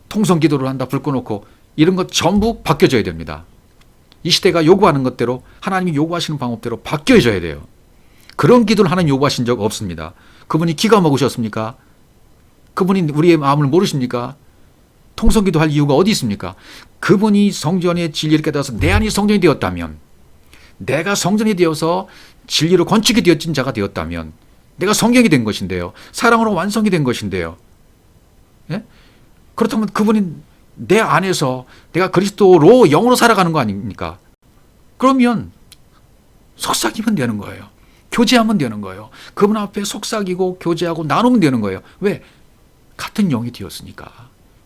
통성 기도를 한다, 불 꺼놓고 이런 것 전부 바뀌어져야 됩니다. 이 시대가 요구하는 것대로 하나님이 요구하시는 방법대로 바뀌어져야 돼요. 그런 기도를 하나님 요구하신 적 없습니다. 그분이 기가 먹으셨습니까? 그분이 우리의 마음을 모르십니까? 통성기도 할 이유가 어디 있습니까? 그분이 성전의 진리를 깨달아서 내 안이 성전이 되었다면, 내가 성전이 되어서 진리로 건축이 되어진 자가 되었다면 내가 성경이 된 것인데요. 사랑으로 완성이 된 것인데요. 예? 그렇다면 그분이 내 안에서 내가 그리스도로 영으로 살아가는 거 아닙니까? 그러면 속삭이면 되는 거예요. 교제하면 되는 거예요. 그분 앞에 속삭이고 교제하고 나누면 되는 거예요. 왜? 같은 영이 되었으니까.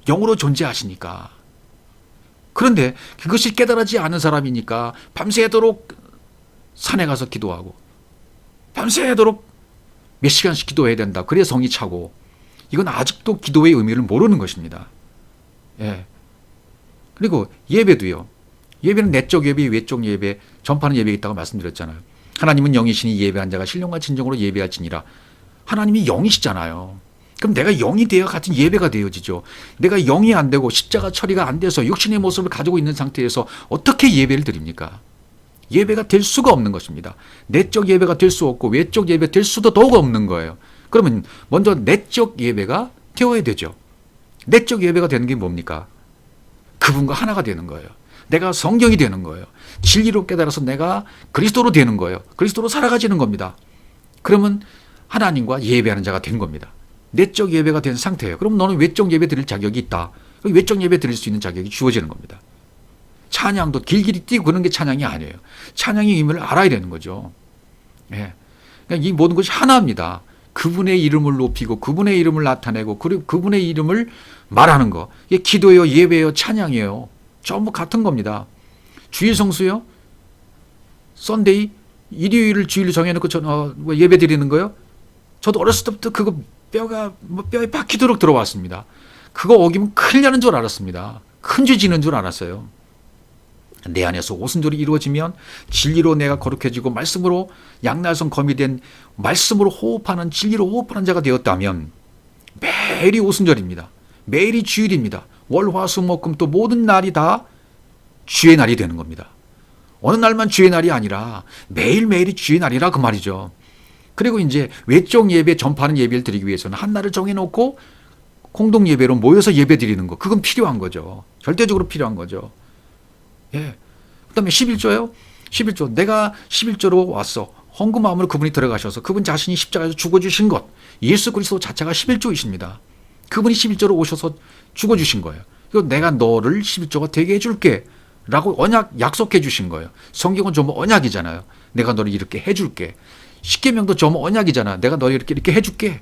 영으로 존재하시니까. 그런데 그것이 깨달아지지 않은 사람이니까 밤새도록 산에 가서 기도하고 밤새도록 몇 시간씩 기도해야 된다. 그래야 성이 차고. 이건 아직도 기도의 의미를 모르는 것입니다. 예. 그리고 예배도요. 예배는 내적 예배, 외적 예배, 전파하는 예배가 있다고 말씀드렸잖아요. 하나님은 영이시니 예배한 자가 신령과 진정으로 예배할지니라. 하나님이 영이시잖아요. 그럼 내가 영이 되어 같은 예배가 되어지죠. 내가 영이 안 되고 십자가 처리가 안 돼서 육신의 모습을 가지고 있는 상태에서 어떻게 예배를 드립니까? 예배가 될 수가 없는 것입니다. 내적 예배가 될 수 없고 외적 예배 될 수도 더욱 없는 거예요. 그러면 먼저 내적 예배가 되어야 되죠. 내적 예배가 되는 게 뭡니까? 그분과 하나가 되는 거예요. 내가 성경이 되는 거예요. 진리로 깨달아서 내가 그리스도로 되는 거예요. 그리스도로 살아가지는 겁니다. 그러면 하나님과 예배하는 자가 된 겁니다. 내적 예배가 된 상태예요. 그럼 너는 외적 예배 드릴 자격이 있다. 외적 예배 드릴 수 있는 자격이 주어지는 겁니다. 찬양도 길길이 뛰고 그런 게 찬양이 아니에요. 찬양의 의미를 알아야 되는 거죠. 예. 그러니까 이 모든 것이 하나입니다. 그분의 이름을 높이고 그분의 이름을 나타내고 그리고 그분의 이름을 말하는 거. 이게 기도예요, 예배예요, 찬양이에요. 전부 같은 겁니다. 주일 성수요? 썬데이? 일요일을 주일로 정해놓고 예배 드리는 거요? 저도 어렸을 때부터 그거 뼈가 뼈에 박히도록 들어왔습니다. 그거 어기면 큰일 나는 줄 알았습니다. 큰 죄 지는 줄 알았어요. 내 안에서 오순절이 이루어지면 진리로 내가 거룩해지고 말씀으로 양날성 검이 된 말씀으로 호흡하는 진리로 호흡하는 자가 되었다면 매일이 오순절입니다. 매일이 주일입니다. 월, 화, 수, 목, 금 또 모든 날이 다 주의 날이 되는 겁니다. 어느 날만 주의 날이 아니라 매일매일이 주의 날이라 그 말이죠. 그리고 이제 외적 예배 전파하는 예배를 드리기 위해서는 한 날을 정해놓고 공동 예배로 모여서 예배 드리는 거, 그건 필요한 거죠. 절대적으로 필요한 거죠. 예. 그다음에 11조요. 11조. 내가 11조로 왔어. 헌금 마음으로 그분이 들어가셔서 그분 자신이 십자가에서 죽어주신 것. 예수 그리스도 자체가 11조이십니다. 그분이 11조로 오셔서 죽어주신 거예요. 그리고 내가 너를 11조가 되게 해줄게. 라고 언약 약속해 주신 거예요. 성경은 전부 언약이잖아요. 내가 너를 이렇게 해줄게. 십계명도 전부 언약이잖아. 내가 너를 이렇게 해줄게.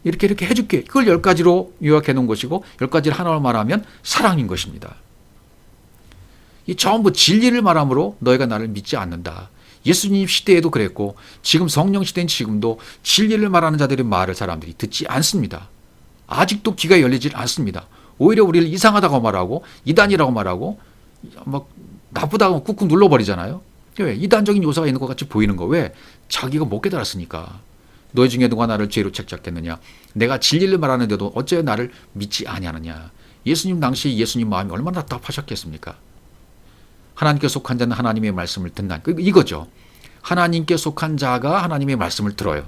이렇게 해줄게. 그걸 10가지로 요약해 놓은 것이고 10가지를 하나로 말하면 사랑인 것입니다. 이 전부 진리를 말함으로 너희가 나를 믿지 않는다. 예수님 시대에도 그랬고 지금 성령 시대인 지금도 진리를 말하는 자들의 말을 사람들이 듣지 않습니다. 아직도 귀가 열리질 않습니다. 오히려 우리를 이상하다고 말하고 이단이라고 말하고 막 나쁘다고 꾹꾹 눌러버리잖아요. 왜? 이단적인 요소가 있는 것 같이 보이는 거. 왜? 자기가 못 깨달았으니까. 너희 중에 누가 나를 죄로 책잡겠느냐. 내가 진리를 말하는데도 어째 나를 믿지 아니하느냐. 예수님 당시 예수님 마음이 얼마나 답답하셨겠습니까? 하나님께 속한 자는 하나님의 말씀을 듣나. 이거죠. 하나님께 속한 자가 하나님의 말씀을 들어요.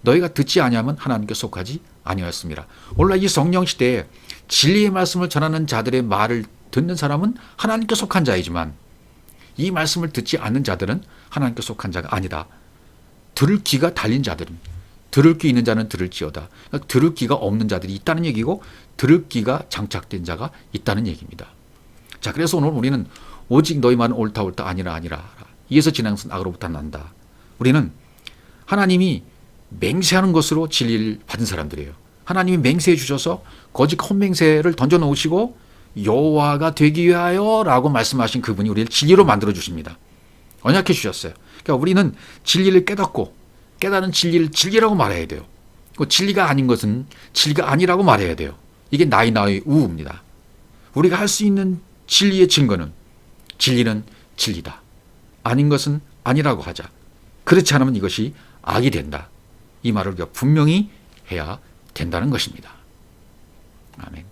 너희가 듣지 아니하면 하나님께 속하지 아니하였습니다. 원래 이 성령 시대에 진리의 말씀을 전하는 자들의 말을 듣는 사람은 하나님께 속한 자이지만 이 말씀을 듣지 않는 자들은 하나님께 속한 자가 아니다. 들을 귀가 달린 자들은 들을 귀 있는 자는 들을지어다. 그러니까 들을 귀가 없는 자들이 있다는 얘기고 들을 귀가 장착된 자가 있다는 얘기입니다. 자, 그래서 오늘 우리는 오직 너희 말은 옳다 아니라 이에서 지나는 것은 악으로부터 난다. 우리는 하나님이 맹세하는 것으로 진리를 받은 사람들이에요. 하나님이 맹세해 주셔서 거짓 헛맹세를 던져 놓으시고 여호와가 되기 위하여 라고 말씀하신 그분이 우리를 진리로 만들어 주십니다. 언약해 주셨어요. 그러니까 우리는 진리를 깨닫고 깨달은 진리를 진리라고 말해야 돼요. 그 진리가 아닌 것은 진리가 아니라고 말해야 돼요. 이게 나의 우입니다. 우리가 할 수 있는 진리의 증거는 진리는 진리다. 아닌 것은 아니라고 하자. 그렇지 않으면 이것이 악이 된다. 이 말을 우리가 분명히 해야 된다는 것입니다. 아멘.